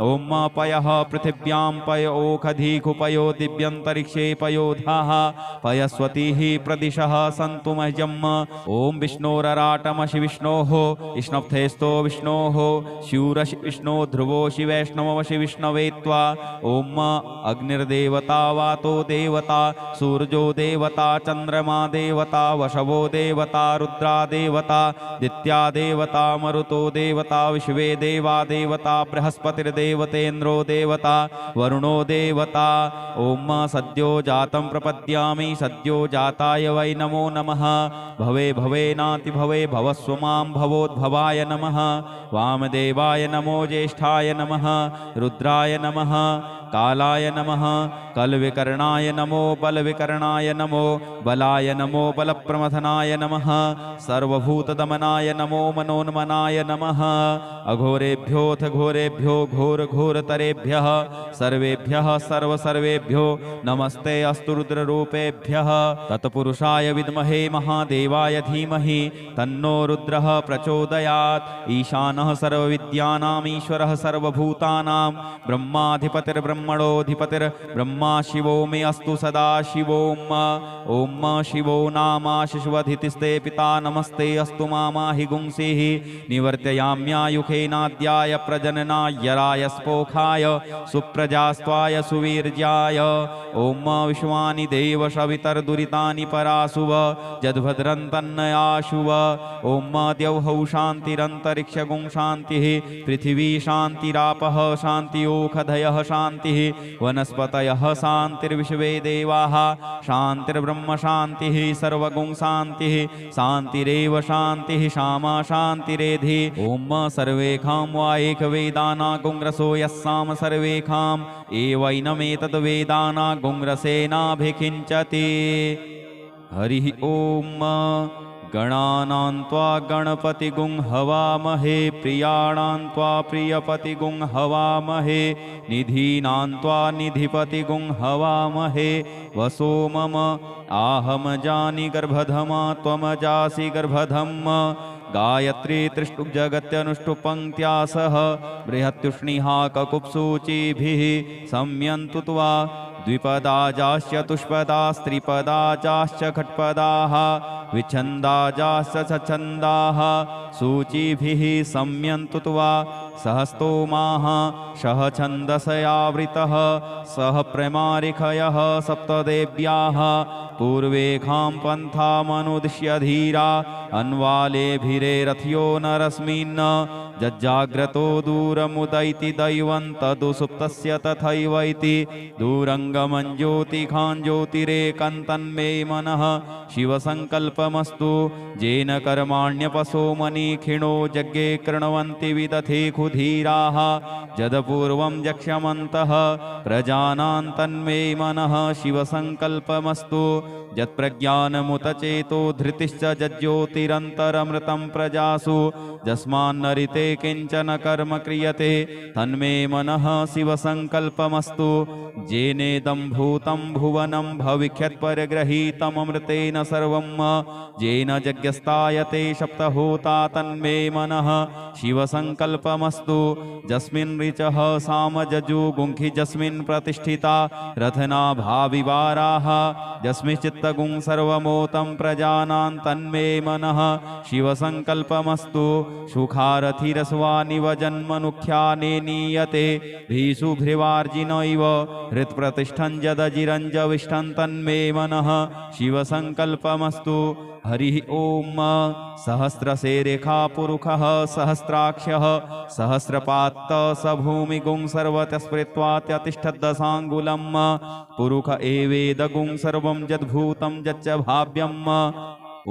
ओम पयः पृथिव्यां पय ओषधीकुपयो दिव्यन्तरिक्षे पयोधाः पयस्वतीः प्रदिशः सन्तु मह्यम् ओम विष्णोरराटमशि विष्णोः इष्णप्थेस्तो विष्णोः शूरशि विष्णो ध्रुवोशि वैष्णवमशि विष्णवे त्वा ओम अग्निर्देवता वातो देवता सूर्यो देवता चंद्रमा देवता वशवो देवता रुद्रा देवता दित्या देवता मरुतो देवता विश्वे देवा देवता बृहस्पतिर्देवतेन्द्रो देवता वरुणो देवता ओम सद्यो जातं प्रपद्यामि सद्यो जाताय वै नमो नमः भवे भवेनाति भवे भवस्व मां भवोद्भवाय नमः वामदेवाय नमो ज्येष्ठाय नमः रुद्राय नमः कालाय नमः कलविकर्णाय नमो बलविकर्णाय नमो बलाय नमो बलप्रमथनाय नमः सर्वभूतदमनाय नमो मनोन्मनाय नमः अघोरेभ्योऽथ घोरेभ्यो घोरघोरतरेभ्यः सर्वेभ्यः सर्वसर्वेभ्यो नमस्ते अस्तु रुद्ररूपेभ्यः तत्पुरुषाय विद्महे महादेवाय धीमहि तन्नो रुद्रः प्रचोदयात् ईशानः सर्वविद्यानाम् ईश्वरः सर्वभूतानां ब्रह्माधिपतिर्ब्रह्मणोऽधिपतिर्ब्रह्मा शिवो मे अस्तु सदा शिवोम ओम शिवो नामाशिष्वधितिस्ते पिता नमस्ते अस्तु मामाहि गुंसिः निवर्तयाम्यायुखेनाद्याय प्रजननाय स्पोखाय सुप्रजास्त्वाय सुवीर्याय ओम विश्वानि देव सवितर्दुरितानि पराशुव जद्भद्रन्तन्नयाशुव ओम द्यौः शान्तिरन्तरिक्षगुं शान्तिः पृथिवी शान्तिरापः शान्तियोषधयः शान्तिः वनस्पतयः शान्तिर्विश्वे देवाः शान्तिर्ब्रह्म शान्तिः सर्वगुं शान्तिः शान्तिरेव शान्तिः सामा शान्तिरेधि ओम सर्वेखां वा एकवेदानागुंरसो यस्साम सर्वेखां एवैनमेतद्वेदानागुंरसेनाभिषिञ्चति हरिः ओम गणानां त्वा गणपतिगुं हवामहे प्रियाणां त्वा प्रियपतिगुं हवामहे निधीनां त्वा निधिपतिगुं हवामहे वसो मम आहम जानि गर्भधमा त्वमजासि गर्भधम् गायत्री त्रिष्टुप् जगत्यनुष्टुप् सह बृहत्युष्णिहा ककुप्सूचिभिः सम्यन्तु त्वा द्विपदाजाश्च चतुष्पदास्त्रिपदाजाश्च खट्पदाः विच्छन्दाजाश्च सच्छन्दाः सूचिभिः सम्यन्तु त्वा सहस्तोमाः सह छन्दसयावृतः सह प्रमारिखयः सप्तदेव्याः पूर्वेखां पन्थामनुदिश्य धीरा अन्वालेभिरे रथ्यो नरस्मिन् जज्जाग्रतो दूरमुदैति दैवं तदुसुप्तस्य तथैवैति दूरङ्गमं ज्योतिखां ज्योतिरेकन्तन्मे मनः शिवसङ्कल्पमस्तु येन कर्माण्यपसो मनीखिणो यज्ञे कृण्वन्ति विदथे खुधीराः जदपूर्वं यक्ष्यमन्तः प्रजानां तन्मे मनः शिवसङ्कल्पमस्तु यत्प्रज्ञानमुत चेतो धृतिश्च जज्योतिरन्तरमृतं प्रजासु यस्मान्नरिते किञ्चन कर्म क्रियते तन्मे मनः शिवसङ्कल्पमस्तु जेनेदं भूतं भुवनं भविष्यत्परिगृहीतममृतेन सर्वं येन यज्ञस्तायते सप्तहोता तन्मे मनः शिवसङ्कल्पमस्तु यस्मिन् ऋचः सामजजुगुंखि यस्मिन् प्रतिष्ठिता रथना भाविवाराः यस्मिश्चित्तगुं सर्वमोतं प्रजानां तन्मे मनः शिवसङ्कल्पमस्तु सुखारथिरस्वानिव जन्मनुख्याने नीयते भीषुभ्रिवार्जिन इव हृत्प्रतिष्ठं यदजिरञ्जविष्ठं तन्मे मनः शिवसङ्कल्पमस्तु हरिः ओम सहस्रशेरेखा पुरुषः सहस्राक्षः सहस्रपात्त स भूमिगुं सर्वतस्पृत्वात्यतिष्ठद्दशाङ्गुलं पुरुष एवेदगुं सर्वं यद्भूतं यच्च भाव्यम्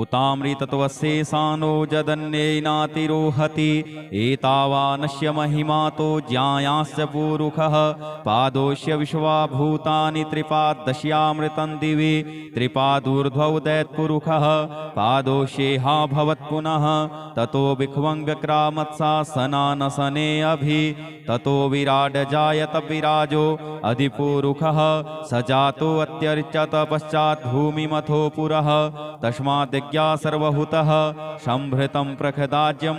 उतामृतत्वशेषानो जदन्येनातिरोहति एतावानस्य महिमातो ज्ञायाश्च पुरुषः पादोष्य विश्वाभूतानि त्रिपादश्यामृतं दिवि त्रिपादूर्ध्वौ दैत्पुरुषः पादोष्येहा भवत्पुनः ततो विख्वङ्गक्रामत्सा सनानसने अभि ततो विराड जायत विराजो अधिपुरुषः स जातो अत्यर्चत पश्चात् भूमिमथो पुरः तस्माद् सर्वहुतः संभृतं प्रखदाज्यं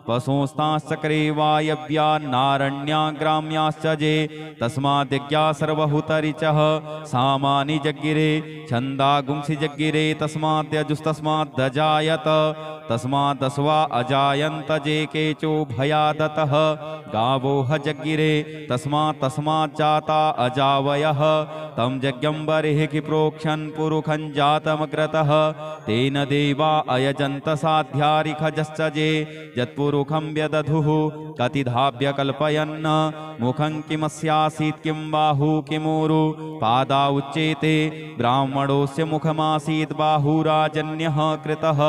पशुस्ताश्चक्रे वायव्यान्नारण्याग्राम्याश्च जे तस्माद्यज्ञा सर्वहुतरिचः सामानि जज्ञिरे छन्दागुंसि जज्ञिरे तस्माद्यजुस्तस्माद्दजायत तस्मादस्वा अजायन्त जे केचो भयादतः गावोह जज्ञिरे तस्मात् अजावयः तं यज्ञं बर्हिः प्रोक्षन् पुरुखं जातमग्रतः तेन देवा अयजन्त साध्यारिखजश्च जे यत्पुरुखं व्यदधुः कतिधाभ्य कल्पयन् मुखं किमस्यासीत् किं बाहु किमूरु पादा उच्येते ब्राह्मणोऽस्य मुखमासीत् बाहुराजन्यः कृतः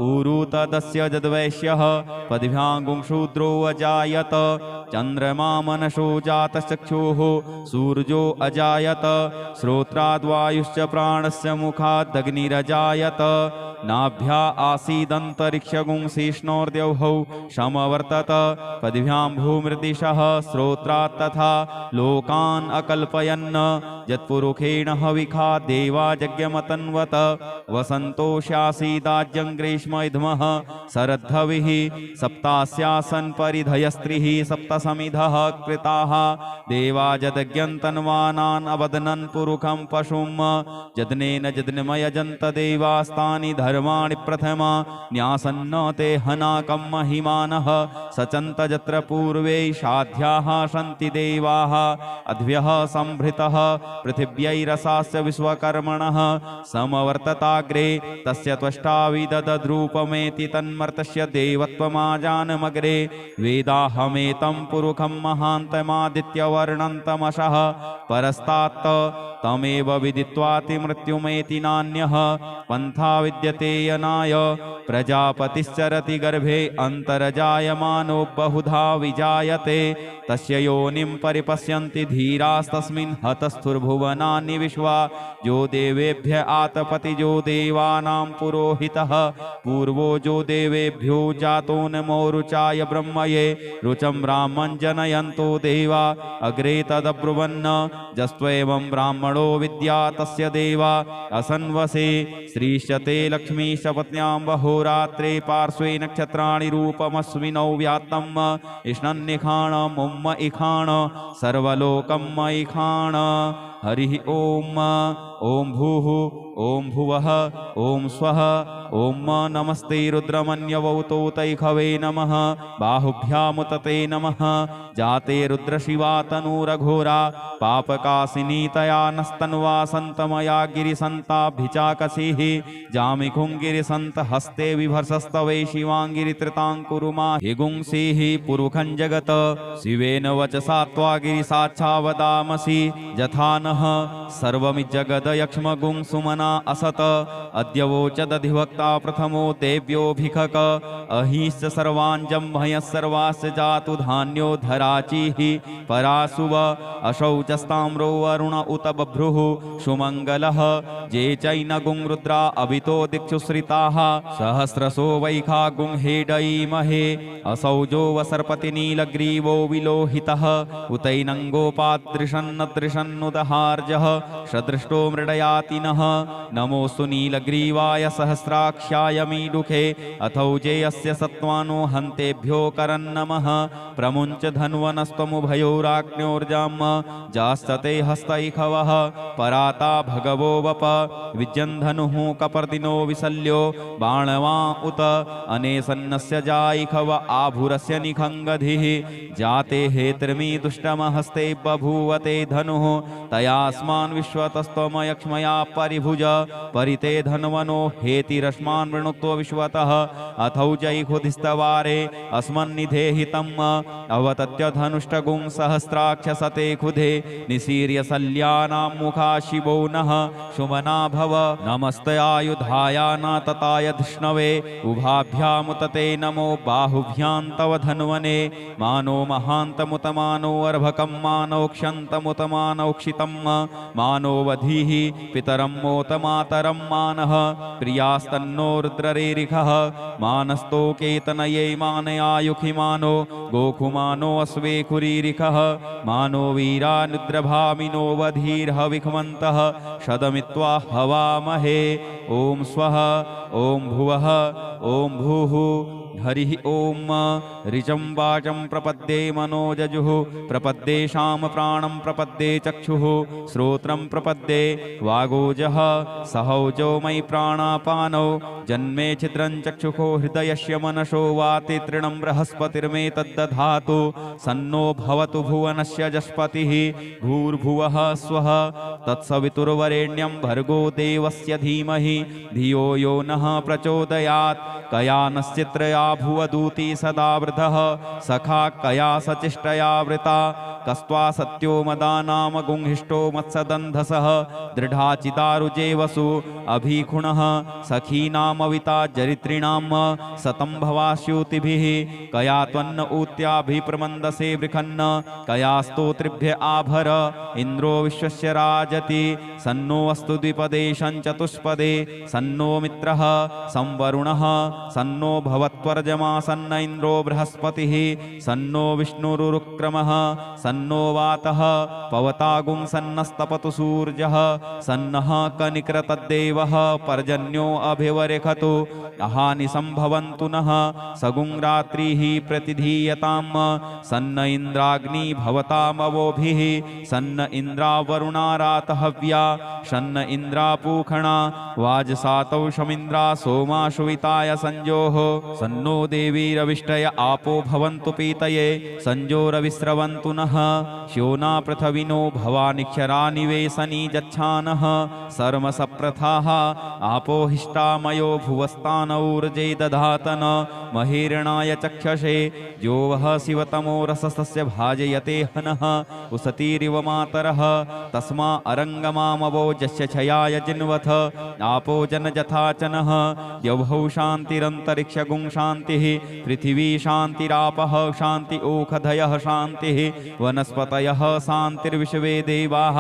ऊरु तदस्य यद्वैश्यः पद्भ्यां शूद्रो अजायत चन्द्रमा मनसो जातश्चक्षुः सूर्यो अजायत श्रोत्राद्वायुश्च प्राणस्य मुखादग्निरजायत नाभ्या आसीदन्तरिक्षगुंसिष्णोर्द्यौः समवर्तत पद्भ्यां भूमृदिशः श्रोत्रात् तथा लोकान् अकल्पयन् यत्पुरुषेण हविखा देवा यज्ञमतन्वत वसन्तोषासीदाज्यं ग्रीष्म इद्मः शरद्धविः सप्तास्यासन् परिधयस्त्रिः सप्तसमिधः कृताः देवा यज्ञन्तन्वानान् अवदनन् पुरुखं पशुं यज्ञेन यज्ञमयजन्त देवास्तानि धर्माणि प्रथमा न्यासन्न ते हनाकं महिमानः सचन्त यत्र पूर्वे साध्याः सन्ति देवाः अद्भ्यः संभृतः पृथिव्यैरसास्य विश्वकर्मणः समवर्तताग्रे तस्य त्वष्टाविदद्रूपमेति तन्मर्तस्य देवत्वमाजानमग्रे वेदाहमेतं पुरुखं महान्तमादित्यवर्णन्तमशः परस्तात् तमेव विदित्वाति मृत्युमेति नान्यः पन्था विद्यते यनाय प्रजापतिश्चरति गर्भे अन्तर्जायमानो बहुधा विजायते तस्य योनिं परिपश्यन्ति धीरास्तस्मिन् हतस्थुर्भुवनानि विश्वा जो देवेभ्य आतपतिजो देवानां पुरोहितः पूर्वो जो देवेभ्यो जातो नमो रुचाय ब्रह्मये रुचं ब्राह्मं जनयन्तो देवा अग्रे तदब्रुवन्न जस्त्वेवं ब्राह्मणो विद्या तस्य देवा असन्वसे श्रीश्चते लक्ष्मीशपत्न्यां बहोरात्रे पार्श्वे नक्षत्राणि रूपमस्मिनौ व्यात्तम् इष्णन्निखाणमुम्म इखाण सर्वलोकं इखाण हरिः ओम ओम भूः ओम भुवः ओम स्वः ओम नमस्ते रुद्रमन्यवौतो तैखवे नमः बाहुभ्यामुतते नमः जाते रुद्रशिवा तनूरघोरा पापकासिनी तया नस्तन्वा सन्तमया गिरिसन्ताभिचाकसीः जामिखुङ्गिरिसन्त हस्ते विभर्षस्तवे शिवाङ्गिरित्रिताङ्कुरुमा हिगुंसीः पुरुखं जगत शिवेन वचसा त्वा गिरिसाच्छावदामसि यथा न मानः सर्वमिज्जगदयक्ष्मगुं सुमना असत अद्यवोचदधिवक्ता प्रथमो देव्योऽभिखक अहिश्च सर्वाञ्जं भयः सर्वास्य जातु धान्यो धराचिः परासुव अशौचस्ताम्रो वरुण उत बभ्रुः सुमङ्गलः जे चैनगुं रुद्रा अभितो दिक्षुश्रिताः सहस्रशो वैखागुं हेडयीमहे असौजो वसर्पति नीलग्रीवो विलोहितः उतैनङ्गोपादृशन्नदृशन्नुदहार्जः सदृष्टो मृडयातिनः नमोऽस्तु नीलग्रीवाय सहस्राख्याय मीडुखे अथौजे अस्य सत्त्वानो हन्तेभ्यो करन्नमः प्रमुञ्च धन्वनस्त्वमुभयोराग्न्योर्जाम् जास्तते हस्तैखवः पराता भगवो वप विजन्धनुः कपर्दिनो विसल्यो बाणवा उत अनेसन्नस्य जायिखव आभुरस्य निखङ्गधिः जाते हेतिर्मी दुष्टमहस्ते बभूवते धनुः तयास्मान् विश्वतस्त्वमयक्ष्मया परिभुज परिते धन्वनो हेतिरस्मान् वृणुत्व विश्वतः अथौजैखुधिस्तवारे अस्मन्निधेहितम् अवतत्य धनुष्टगुं सहस्राक्षसते खुधे निसीर्य सल्यानां मुखा शिवो नः सुमना भव नमस्तेऽयुधाया न तताय धिष्णवे उभाभ्यामुतते नमो बाहुभ्यां तव धन्वने मानो महान्तमुतमानो अर्भकं मानोक्षन्तमुतमानौक्षितं मानोवधीः पितरं मोतमातरं मानः प्रियास्तन्नो रुद्ररेरिखः मानस्तोकेतनये मानयायुखि मानो गोखुमानो अस्वेखुरीरिखः मानो वीरानुद्रभामिनो वधीर्हविखमन्तः शदमित्वा हवामहे ॐ स्वः ॐ भुवः ॐ भूः हरिः ॐ ऋचं वाचं प्रपद्ये मनोजजुः प्रपद्ये शाम प्राणं प्रपद्ये चक्षुः श्रोत्रं प्रपद्ये वागोजः सहौजो मयि प्राणापानौ जन्मे छिद्रं चक्षुषो हृदयस्य मनसो वाति तृणं बृहस्पतिर्मे तद्दधातु सन्नो भवतु भुवनस्य जस्पतिः भूर्भुवः स्वः तत्सवितुर्वरेण्यं भर्गो देवस्य धीमहि धियो यो नः प्रचोदयात् कया नश्चित्रया भुवदूती सदा वृधः सखा कया सचिष्टया वृता कस्त्वा सत्यो मदानाम गुंहिष्टो मत्सदन्धसः दृढाचिदारुजे वसु अभीखुणः सखीनामविता जरित्रिणां सतं भवास्यूतिभिः कया त्वन्न ऊत्याभिप्रमन्दसे वृखन्न कया स्तोत्रिभ्य आभर इन्द्रो विश्वस्य राजति सन्नो अस्तु द्विपदे चतुष्पदे सन्नो मित्रः संवरुणः सन्नो भवत्वर्जमा सन्न इन्द्रो बृहस्पतिः सन्नो विष्णुरुक्रमः सन्नो वातः पवतागुं सन्नस्तपतु सूर्यः सन्नः कनिक्रतद्देवः पर्जन्यो अभिवरेखतु अहानि संभवन्तु नः सगुं रात्रिः प्रतिधीयतां सन्न इन्द्राग्नि भवतामवोभिः सन्न इन्द्रावरुणारातहव्या सन्न इन्द्रापूखणा वाजसातौ शमिन्द्रा सोमाशुविताय संजोः सन्नो देवीरविष्टय आपो भवन्तु पीतये संजोरविस्रवन्तु नः श्योना पृथविनो भवानिक्षरा निवेशनी जच्छानः सर्मसप्रथाः आपो हिष्टामयो भुवस्तानौर्जे दधातन महीरणाय चक्षसे जो वः शिवतमो रसस्य भाजयते हनः उसतीरिव मातरः तस्मा अरङ्गमामवो जस्य छयाय जिन्वथ आपो जनजथाचनः द्यौः शान्तिरन्तरिक्षगुं शान्तिः पृथिवी शान्तिरापः शान्ति ओखधयः शान्तिः वनस्पतयः शान्तिर्विश्वे देवाः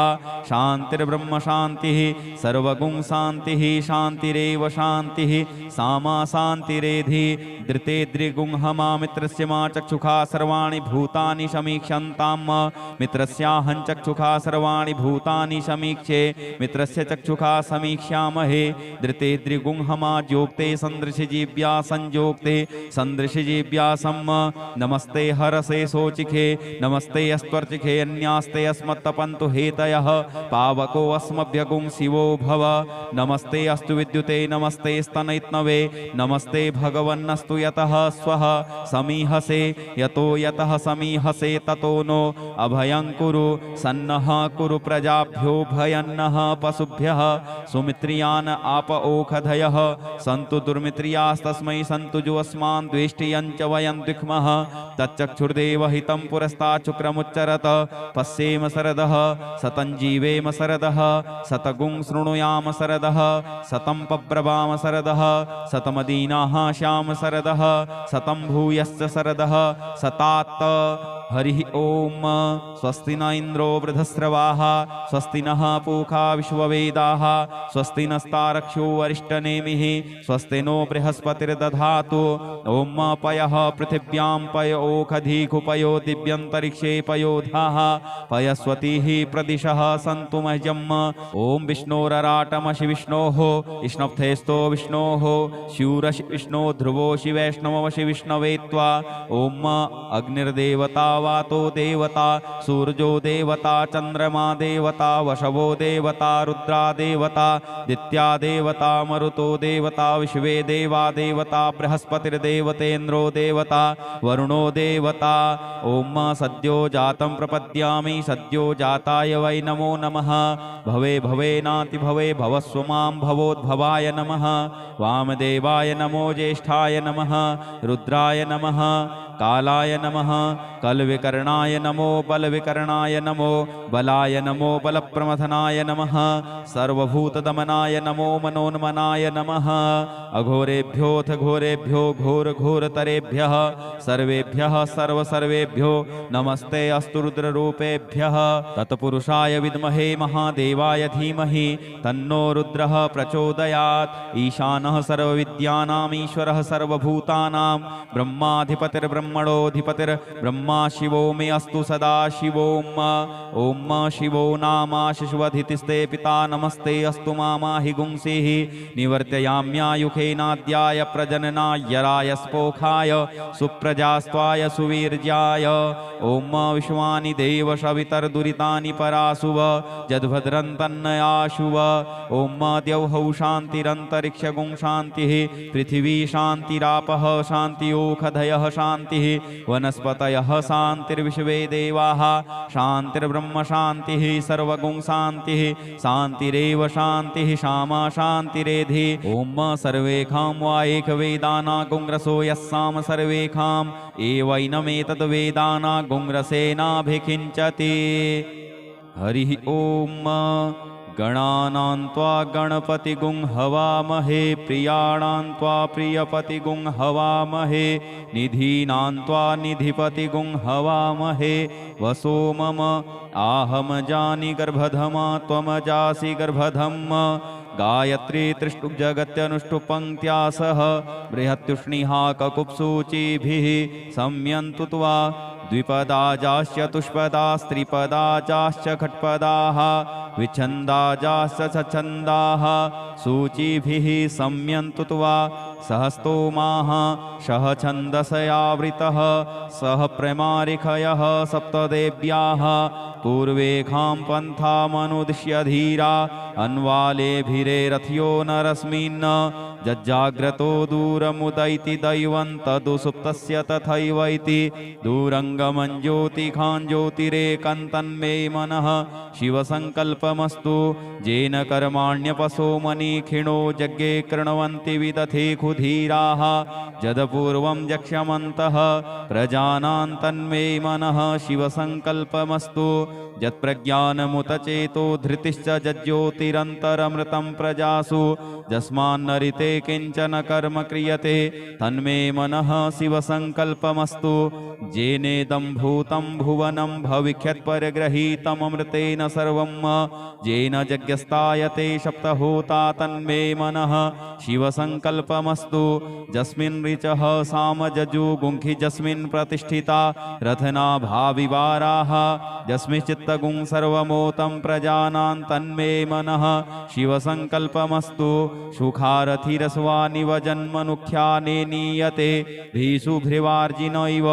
शान्तिर्ब्रह्म शान्तिः सर्वगुं शान्तिः शान्तिरेव शान्तिः सामा शान्तिरेधि धृते द्रिगुंहमा मित्रस्य मा चक्षुखा सर्वाणि भूतानि समीक्षन्तां मित्रस्याहं चक्षुखा सर्वाणि भूतानि समीक्षे मित्रस्य चक्षुखा समीक्ष्यामहे धृते द्रिगुंहमा जोक्ते सन्दृशिजीव्या संजोक्ते सन्दृशिजीव्यासं नमस्ते हरसे शोचिखे नमस्ते अस्त्वर्चिखे अन्यास्ते अस्मत्तपन्तु हेतयः पावको अस्मभ्यगुं शिवो भव नमस्ते अस्तु विद्युते नमस्ते स्तनैत्नवे नमस्ते भगवन्नस्तु यतः स्वः समीहसे यतो यतः समीहसे ततो नो अभयं कुरु सन्नः कुरु प्रजाभ्यो भयन्नः पशुभ्यः सुमित्रियान् आप ओखधयः सन्तु दुर्मित्रियास्तस्मै सन्तु जुव तस्मान् द्वेष्टियं च वयं द्विक्मः तच्चक्षुर्देवहितं पुरस्तात् शुक्रमुच्चरत पश्येम शरदः सतं जीवेम शरदः शतगुं शृणुयाम शरदः शतं पब्रवाम शरदः शतमदीनाः श्याम शरदः शतं भूयश्च शरदः शतात् हरिः ओम स्वस्ति न इन्द्रो वृधस्रवाः स्वस्ति नः पूषा विश्ववेदाः स्वस्ति नस्तारक्षो अरिष्टनेमिः स्वस्ति नो बृहस्पतिर्दधातु ॐ पयः पृथिव्यां पय ओखधीकुपयो दिव्यन्तरिक्षे पयोधाः पयस्वतीः प्रदिशः सन्तु मह्यम् ॐ विष्णोरराटमशि विष्णोः विष्णुप्थेस्तो विष्णोः शूरशि विष्णो ध्रुवोशि वैष्णवशि विष्णवे त्वा ॐ अग्निर्देवता वातो देवता सूर्यो देवता चंद्रमा देवता वशवो देवता रुद्रा देवता दित्या देवता मरुतो देवता विश्वे देवा देवता बृहस्पतिर्देवतेन्द्रो देवता वरुणो देवता ओम सद्यो जातं प्रपद्यामि सद्यो जाताय वै नमो नमः भवे भवे नाति भवे भवस्व मां भवोद्भवाय नमः वामदेवाय नमो ज्येष्ठाय नमः रुद्राय नमः कालाय नमः कलविकर्णाय नमो बलविकर्णाय नमो बलाय नमो बलप्रमथनाय नमः सर्वभूतदमनाय नमो मनोन्मनाय नमः अघोरेभ्योऽथ घोरेभ्यो घोर घोरतरेभ्यः सर्वेभ्यः सर्वसर्वेभ्यो नमस्ते अस्तु रुद्ररूपेभ्यः तत्पुरुषाय विद्महे महादेवाय धीमहि तन्नो रुद्रः प्रचोदयात् ईशानः सर्वविद्यानाम् ईश्वरः सर्वभूतानां ब्रह्माधिपतिर्ब्रह्मणोऽधिपतिर्ब्रह्मा शिवो मे अस्तु सदा शिवोम ओम शिवो नामाशिष्वधितिस्ते पिता नमस्ते अस्तु मामाहि गुंसिः निवर्तयाम्यायुखेनाद्याय प्रजननाय स्पोखाय सुप्रजास्त्वाय सुवीर्याय ओम विश्वानि देव सवितर्दुरितानि पराशुव जद्भद्रं तन्नयाशुव ओम द्यौः शान्तिरन्तरिक्षगुं शान्तिः पृथिवी शान्तिरापः शान्तियोखधयः शान्तिः वनस्पतयः शान्तिर्विश्वे देवाः शान्तिर्ब्रह्म शान्तिः सर्वगुं शान्तिः शान्तिरेव शान्तिः क्षमा शान्तिरेधि ओम सर्वेखां वा एकवेदाना गुंरसो यस्साम सर्वेखाम् एवैनमेतद्वेदाना गुंरसेनाभिखिञ्चति हरिः ओम गणानां त्वा गणपतिगुं हवामहे प्रियाणां त्वा प्रियपतिगुं हवामहे निधीनां त्वा निधिपतिगुं हवामहे वसो मम आहम जानि गर्भधमा त्वमजासि गर्भधम् गायत्री त्रिष्टुप् जगत्यनुष्टुप् सह बृहत्युष्णिहा ककुप्सूचिभिः सम्यन्तु त्वा द्विपदाजाश्च चतुष्पदास्त्रिपदाजाश्च खट्पदाः विच्छन्दाजाश्च सच्छन्दाः सूचिभिः सम्यन्तु त्वा सहस्तोमाः सह छन्दसयावृतः सह प्रमारिखयः सप्तदेव्याः पूर्वेखां पन्थामनुदिश्य धीरा अन्वालेभिरे रथ्यो नरस्मिन् जज्जाग्रतो दूरमुदैति दैवं तदुसुप्तस्य तथैवैति दूरङ्गमं ज्योतिखां ज्योतिरेकन्तन्मे मनः शिवसङ्कल्पमस्तु येन कर्माण्यपसो मनीखिणो यज्ञे कृण्वन्ति विदथे खुधीराः जदपूर्वं यक्ष्यमन्तः प्रजानां तन्मे मनः शिवसङ्कल्पमस्तु यत्प्रज्ञानमुतचेतो धृतिश्च जज्योतिरन्तरमृतं प्रजासु यस्मान्नरिते किञ्चन कर्म क्रियते तन्मे मनः शिवसङ्कल्पमस्तु येनेदं भूतं भुवनं भविष्यत्परिगृहीतममृतेन सर्वं येन यज्ञस्तायते सप्तहोता तन्मे मनः शिवसङ्कल्पमस्तु यस्मिन् ऋचः सामजजुगुंखि यस्मिन् प्रतिष्ठिता रथना भाविवाराः यस्मिंश्चित्तगुं सर्वमोतं प्रजानां तन्मे मनः शिवसङ्कल्पमस्तु सुखारथिरस्वानिव जन्मनुख्याने नीयते भीषुभ्रिवार्जिनैव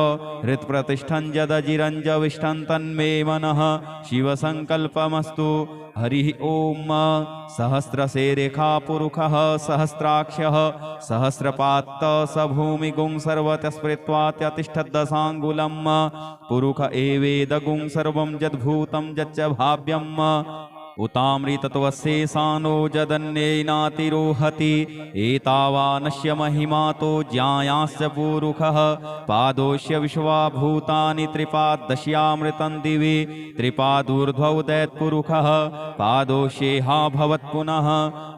हृत्प्रतिष्ठं जदजिरञ्जविष्ठं तन्मे मनः शिवसङ्कल्पमस्तु हरिः ओम सहस्रशेरेखा पुरुषः सहस्राक्षः सहस्रपात्त स भूमिगुं सर्वतस्पृत्वात्यतिष्ठद्दशाङ्गुलं पुरुष एवेदगुं सर्वं यद्भूतं यच्च भाव्यं उतामृतत्वस्येषानो जदन्येनातिरोहति एतावानस्य महिमातो ज्ञायास्य पुरुषः पादोष्य विश्वाभूतानि त्रिपादश्यामृतं दिवि त्रिपादूर्ध्वौ दैत्पुरुषः पादोष्येहा भवत्पुनः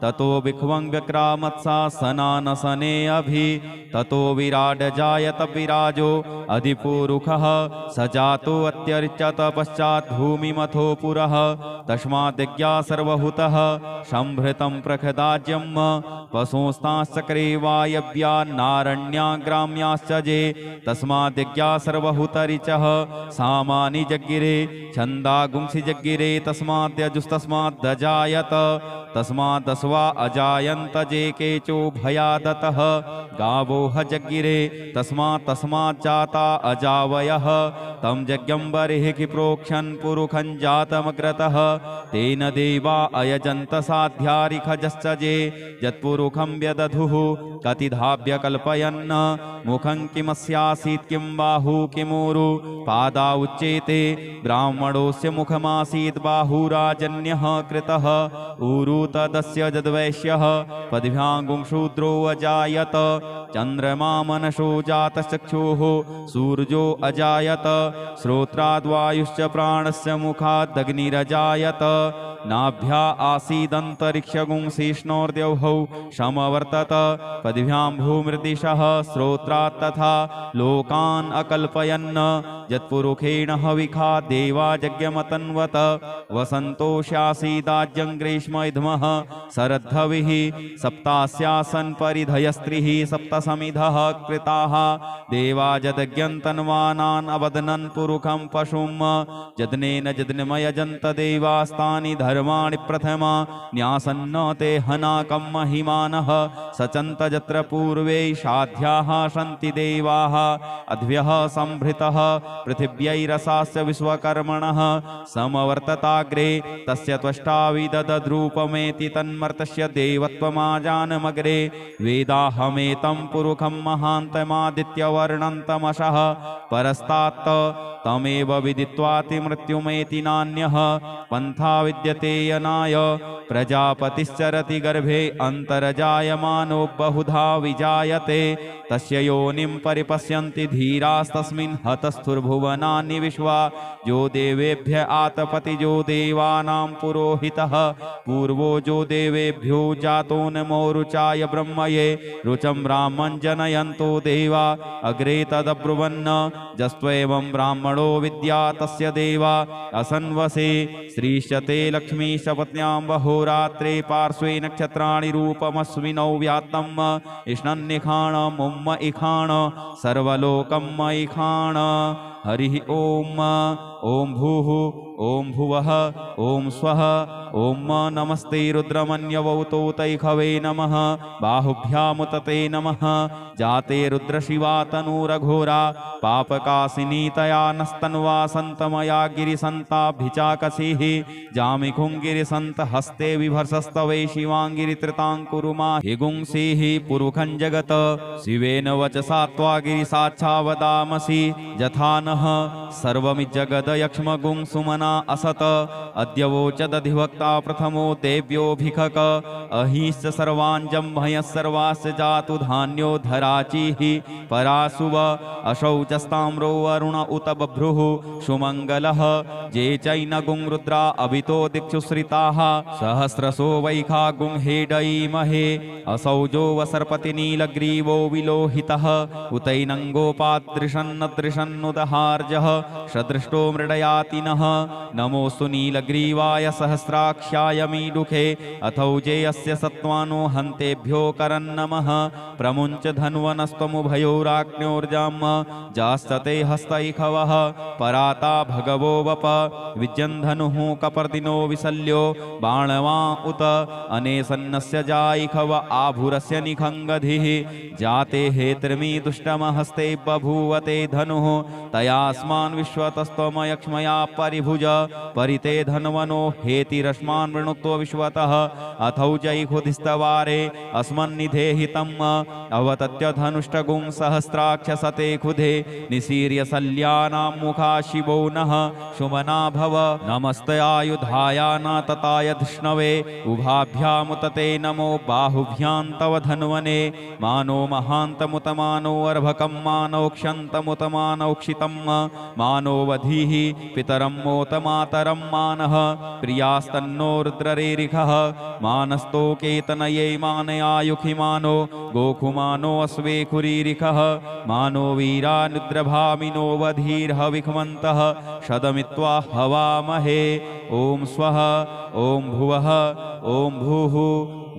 ततो विख्वं व्यक्रामत्सासनानसने अभि ततो विराड जायत विराजो अधिपुरुषः स जातो अत्यर्चत पश्चात् भूमिमथो पुरः तस्माद्यज्ञा सर्वहुतः संभृतं प्रखदाज्यं पशुंस्ताश्चक्रे वायव्या नारण्या ग्राम्याश्च जे तस्माद्यज्ञा सर्वहुतरिचः सामानि जग्गिरे छन्दागुंसि जग्गिरे तस्माद्यजुस्तस्माद्दजायत तस्मादस्वा अजायन्त जे केचो भयादतः गावोह जग्गिरे तस्मात् अजावयः तं यज्ञं बर्हिः प्रोक्षन् पुरुखं जातमग्रतः तेन देवा अयजन्त साध्यारिखजश्च जे यत्पुरुखं व्यदधुः कतिधाभ्य कल्पयन् मुखं किमस्यासीत् किं बाहु किमूरु पादा उच्येते ब्राह्मणोऽस्य मुखमासीत् बाहुराजन्यः कृतः ऊरु तदस्य जद्वैश्यः पद्भ्याङ्गुंशूद्रो अजायत चन्द्रमा मनसो जातश्चक्षुः सूर्यो अजायत श्रोत्राद्वायुश्च प्राणस्य मुखादग्निरजायत नाभ्या आसीदन्तरिक्षगुंसिष्णोर्द्यौः समवर्तत पद्भ्यां भूमृदिशः श्रोत्रात् तथा लोकान् अकल्पयन् यत्पुरुषेण हविखा देवा यज्ञमतन्वत वसन्तोषासीदाज्यं ग्रीष्मैध्मः शरद्धविः सप्तास्यासन् परिधयस्त्रिः सप्तसमिधः कृताः देवा यदज्ञन्तन्वानान् अवदनन् पुरुखं पशुं यज्ञेन यज्ञमयजन्त देवास्तानि धर्माणि प्रथमा न्यासन्न ते हनाकं महिमानः सचन्त यत्र पूर्वे साध्याः सन्ति देवाः अद्भ्यः संभृतः पृथिव्यैरसास्य विश्वकर्मणः समवर्तताग्रे तस्य त्वष्टाविदद्रूपमेति तन्मर्तस्य देवत्वमाजानमग्रे वेदाहमेतं पुरुखं महान्तमादित्यवर्णन्तमशः परस्तात् तमेव विदित्वातिमृत्युमेति नान्यः पन्था विद्यते यनाय प्रजापतिश्चरति गर्भे अन्तर्जायमानो बहुधा विजायते तस्य योनिं परिपश्यन्ति धीरास्तस्मिन् हतस्थुर्भुवनानि विश्वा जो देवेभ्य आतपतिजो देवानां पुरोहितः पूर्वो जो देवेभ्यो जातो नमो रुचाय ब्रह्मये रुचं ब्राह्मं जनयन्तो देवा अग्रे तदब्रुवन्न जस्त्वेवं ब्राह्मणो विद्या तस्य देवा असन्वसे श्रीश्चते लक्ष्मीश पत्न्यां वहोरात्रे पार्श्वे नक्षत्राणि रूपमस्मिनौ व्यात्तं इष्णन्निखाणम् उम्म इखाण सर्वलोकं इखाण हरिः ओम ओम भूः ओम भुवः ओम स्वः ओम नमस्ते रुद्रमन्यवौतो तैखवे नमः बाहुभ्यामुतते नमः जाते रुद्रशिवा तनूरघोरा पापकासिनीतया नस्तन्वा सन्तमया गिरिसन्ताभिचाकसीः जामिखुङ्गिरिसन्त हस्ते विभर्षस्तवे शिवाङ्गिरित्रिताङ्कुरुमा हिगुंसीः पुरुखं जगत शिवेन वचसा त्वा गिरिसाच्छावदामसि यथा नः सर्वमिज्जगदयक्ष्मगुं सुमना असत अद्यवोचदधिवक्ता प्रथमो देव्योऽभिखक अहिश्च सर्वाञ्जं भयः सर्वास्य जातु धान्यो धराचिः परासुव अशौचस्ताम्रो वरुण उत बभ्रुः सुमङ्गलः जे चैनगुं रुद्रा अभितो दिक्षुश्रिताः सहस्रशो वैखा गुं हेडयीमहे असौजो वसर्पतिनीलग्रीवो विलोहितः उतैनङ्गोपादृशन्नदृशन्नुदहार्जः सदृष्टो मृडयातिनः नमोऽस्तु नीलग्रीवाय सहस्राक्षाय मीडुखे अथौजे अस्य सत्त्वानो हन्तेभ्यो करन्नमः प्रमुञ्च धन्वनस्त्वमुभयोराग्न्योर्जाम् जास्तते हस्तैखवः पराता भगवो वप विद्यन्धनुः कपर्दिनो विशल्यो बाणवा उत अनेसन्नस्य जाइखव आभुरस्य निखङ्गधिः जाते हेत्रिमी दुष्टमहस्ते बभूवते धनुः तयास्मान् विश्वतस्त्वमयक्ष्मया परिभुज परिते धन्वनो हेतिरस्मान् वृणुत्व विश्वतः अथौजैखुधिस्तवारे अस्मन्निधेहितम् अवतत्य धनुष्टगुं सहस्राक्षसते खुधे निसीर्य शल्यानां मुखा शिवो नः शुमना भव नमस्ते आयुधाया न तताय धिष्णवे उभाभ्यामुतते नमो बाहुभ्यां तव धन्वने मानो महान्तमुतमानो अर्भकं मानोक्षन्तमुतमानौक्षितं मानोवधीः पितरं मोतमातरं मानः प्रियास्तन्नो रुद्ररेरिखः मानस्तोकेतनये मानयायुखि मानो गोखुमानो अस्वेखुरीरिखः मानो वीरानुद्रभामिनो वधीर्हविखमन्तः शदमित्वा हवामहे ॐ स्वः ॐ भुवः ॐ भूः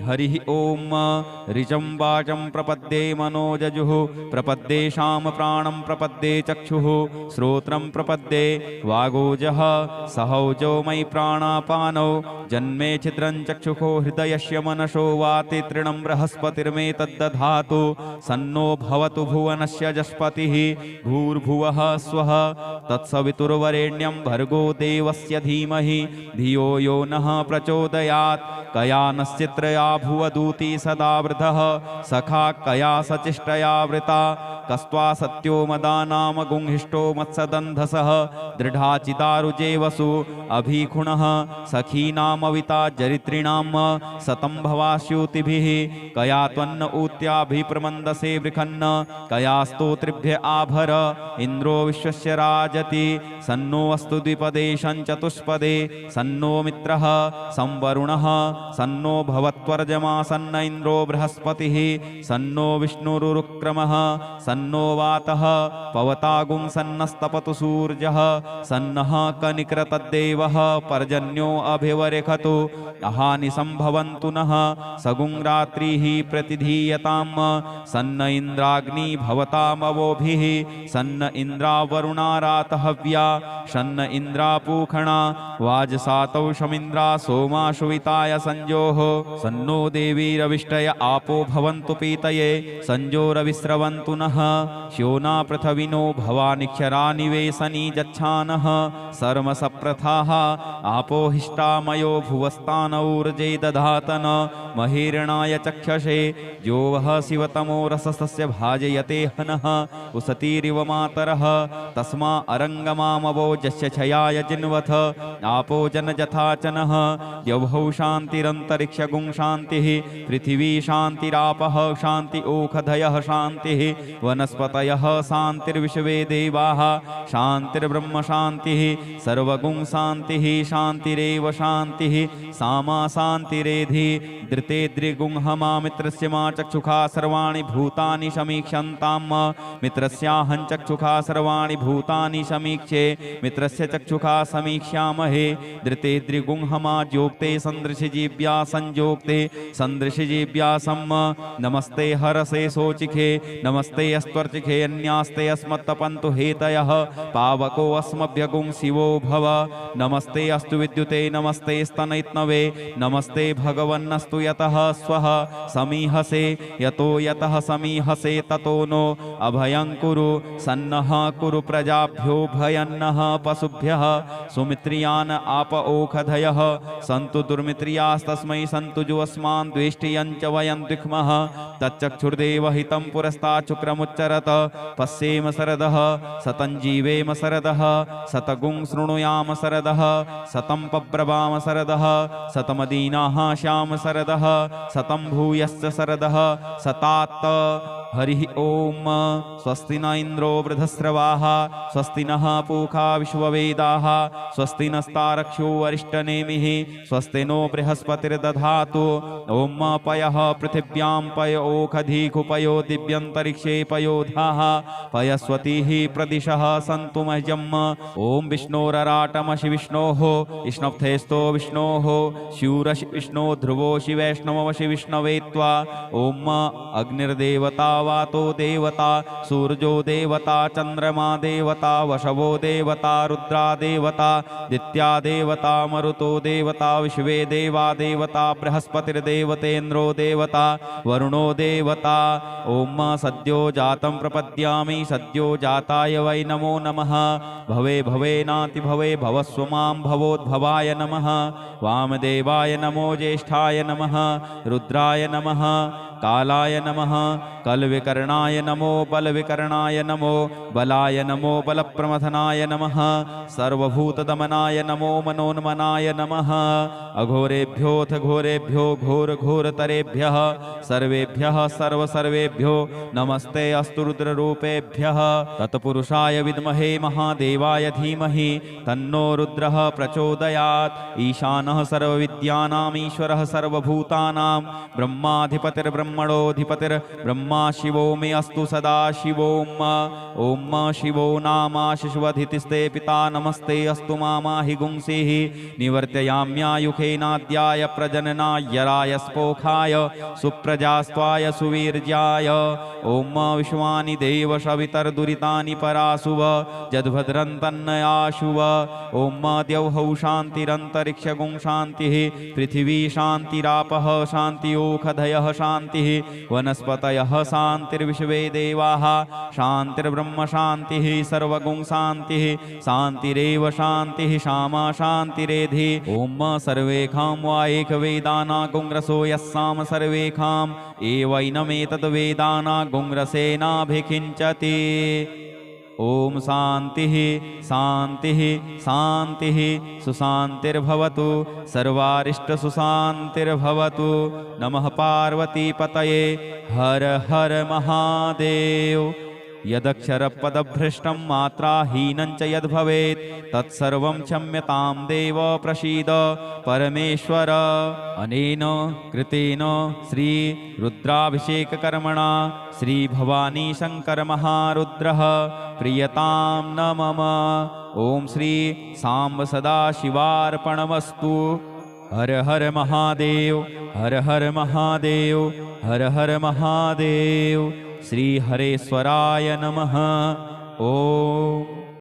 हरिः ॐ ऋचं वाचं प्रपद्ये मनोजजुः प्रपद्ये शाम प्राणं प्रपद्ये चक्षुः श्रोत्रं प्रपद्ये वागोजः सहौजो मयि प्राणापानौ जन्मे छिद्रं चक्षुषो हृदयस्य मनसो वाति तृणं बृहस्पतिर्मे तद्दधातु सन्नो भवतु भुवनस्य जस्पतिः भूर्भुवः स्वः तत्सवितुर्वरेण्यं भर्गो देवस्य धीमहि धियो यो नः प्रचोदयात् कया नश्चित्रया भुवदूती सदा वृधः सखा कया सचिष्टया वृता कस्त्वा सत्यो मदानाम गुंहिष्टो मत्सदन्धसः दृढाचिदारुजे वसु अभीखुणः सखीनामविता जरित्रिणां सतं भवास्यूतिभिः कया त्वन्न ऊत्याभिप्रमन्दसे वृखन्न कया स्तोत्रिभ्य आभर इन्द्रो विश्वस्य राजति सन्नो अस्तु द्विपदे चतुष्पदे सन्नो मित्रः संवरुणः सन्नो भवत्वर्जमा सन्न इन्द्रो बृहस्पतिः सन्नो विष्णुरुक्रमः सन्नो वातः पवतागुं सन्नस्तपतु सूर्यः सन्नः कनिक्रतद्देवः पर्जन्यो अभिवरेखतु अहानि संभवन्तु नः सगुं रात्रिः प्रतिधीयतां सन्न इन्द्राग्नि भवतामवोभिः सन्न इन्द्रावरुणा रातहव्या सन्न इन्द्रापूखणा वाजसातौ शमिन्द्रा सोमाशुविताय संजोः सन्नो देवीरविष्टय आपो भवन्तु पीतये संजोरविस्रवन्तु नः श्योना पृथविनो भवानिक्षरा निवेशनी जच्छानः सर्मसप्रथाः आपो हिष्टामयो भुवस्तानौर्जे दधातन महीरणाय चक्षसे जो वः शिवतमो रसस्य भाजयते हनः उसतीरिव मातरः तस्मा अरङ्गमामवो जस्य छयाय जिन्वथ आपो जनजथाचनः द्यौभौ शान्तिरन्तरिक्षगुं शान्तिः पृथिवी शान्तिरापः शान्ति ओखधयः शान्तिः वनस्पतयः शान्तिर्विश्वे देवाः शान्तिर्ब्रह्म शान्तिः सर्वगुं शान्तिः शान्तिरेव शान्तिः सामा शान्तिरेधि धृते द्रिगुंहमा मित्रस्य मा चक्षुखा सर्वाणि भूतानि समीक्षन्तां मित्रस्याहं चक्षुखा सर्वाणि भूतानि समीक्षे मित्रस्य चक्षुखा समीक्ष्यामहे धृते द्रिगुंहमा जोक्ते सन्दृशिजीव्या संजोक्ते सन्दृशिजीव्या सम्म नमस्ते हरसे सोचिखे नमस्ते अस्त्वर्चिखे अन्यास्ते अस्मत्तपन्तु हेतयः पावको अस्मभ्यगुं शिवो भव नमस्ते अस्तु विद्युते नमस्ते स्तनैत्नवे नमस्ते भगवन्नस्तु यतः स्वः समीहसे यतो यतः समीहसे ततो नो अभयं कुरु सन्नः कुरु प्रजाभ्यो भयन्नः पशुभ्यः सुमित्रियान् आप ओखधयः सन्तु दुर्मित्रियास्तस्मै सन्तु जुस्मान् द्वेष्टियं च वयं द्विक्मः तच्चक्षुर्देव हितं पुरस्तात् शुक्रमुच्चरत पश्येम शरदः सतं जीवेम शरदः शतगुं शृणुयाम शरदः शतं पब्रवाम शरदः शतमदीनाः श्याम शरदः शतं भूयश्च शरदः शतात् हरिः ॐ स्वस्ति न इन्द्रो वृधस्रवाः स्वस्ति नः पूषा विश्ववेदाः स्वस्ति नस्तारक्षो अरिष्टनेमिः स्वस्ति नो बृहस्पतिर्दधातु ॐ पयः पृथिव्यां पय ओखधीकुपयो दिव्यन्तरिक्षे पयोधाः पयस्वतीः प्रदिशः सन्तु मह्यम् ॐ विष्णोरराटमशि विष्णोः विष्णुप्थेस्तो विष्णोः शूरशि विष्णो ध्रुवोषि वैष्णवमशि विष्णवे त्वा ॐ अग्निर्देवता वातो देवता सूर्यो देवता चंद्रमा देवता वशवो देवता रुद्रा देवता दित्या देवता मरुतो देवता विश्वे देवा देवता बृहस्पतिर्देवतेन्द्रो देवता वरुणो देवता। ओम सद्यो जातं प्रपद्यामि सद्यो जाताय वै नमो नमः। भवे भवेनाति भवे भवस्व मां भवोद्भवाय नमः। वामदेवाय नमो ज्येष्ठाय नमः। रुद्राय नमः। कालाय नमः। कलविकर्णाय नमो बलविकर्णाय नमो बलाय नमो बलप्रमथनाय नमः। सर्वभूतदमनाय नमो मनोन्मनाय नमः। अघोरेभ्योऽथ घोरेभ्यो घोर घोरतरेभ्यः सर्वेभ्यः सर्वसर्वेभ्यो नमस्ते अस्तु रुद्ररूपेभ्यः। तत्पुरुषाय विद्महे महादेवाय धीमहि तन्नो रुद्रः प्रचोदयात्। ईशानः सर्वविद्यानाम् ईश्वरः सर्वभूतानां ब्रह्माधिपतिर्ब्रह्मणोऽधिपतिर्ब्रह्मा शिवो मे अस्तु सदा शिवोम्। ओम शिवो नामाशिषुवधितिस्ते पिता नमस्ते अस्तु मामाहि गुंसिः। निवर्तयाम्यायुखेनाद्याय प्रजननाय स्पोखाय सुप्रजास्त्वाय सुवीर्याय। ओम विश्वानि देव सवितर्दुरितानि पराशुव जद्भद्रं तन्नयाशुव। ओम द्यौः शान्तिरन्तरिक्षगुं शान्तिः पृथिवी शान्तिरापः शान्तियोखधयः शान्तिः वनस्पतयः शान्तिर्विश्वे देवाः शान्तिर्ब्रह्म शान्तिः सर्वगुं शान्तिः शान्तिरेव शान्तिः क्षमा शान्तिरेधि। ओम सर्वेखां वा एकवेदानागुंग्रसो यस्साम सर्वेखाम् एवैनमेतद्वेदानागुंग्रसेनाभिखिञ्चति। ओम शान्तिः शान्तिः शान्तिः सुशान्तिर्भवतु सर्वारिष्ट सुशान्तिर्भवतु। नमः पार्वतीपतये हर हर महादेव। यदक्षरपदभ्रष्टं मात्राहीनं च यद्भवेत् तत्सर्वं क्षम्यतां देव प्रसीद परमेश्वर। अनेन कृतेन श्री रुद्राभिषेककर्मणा श्री भवानी शंकर महारुद्रः प्रियतां न मम। ओम श्री सांब सदाशिवार्पणमस्तु। हर हर महादेव हर हर महादेव हर हर महादेव। श्री हरेश्वराय नमः। ओम।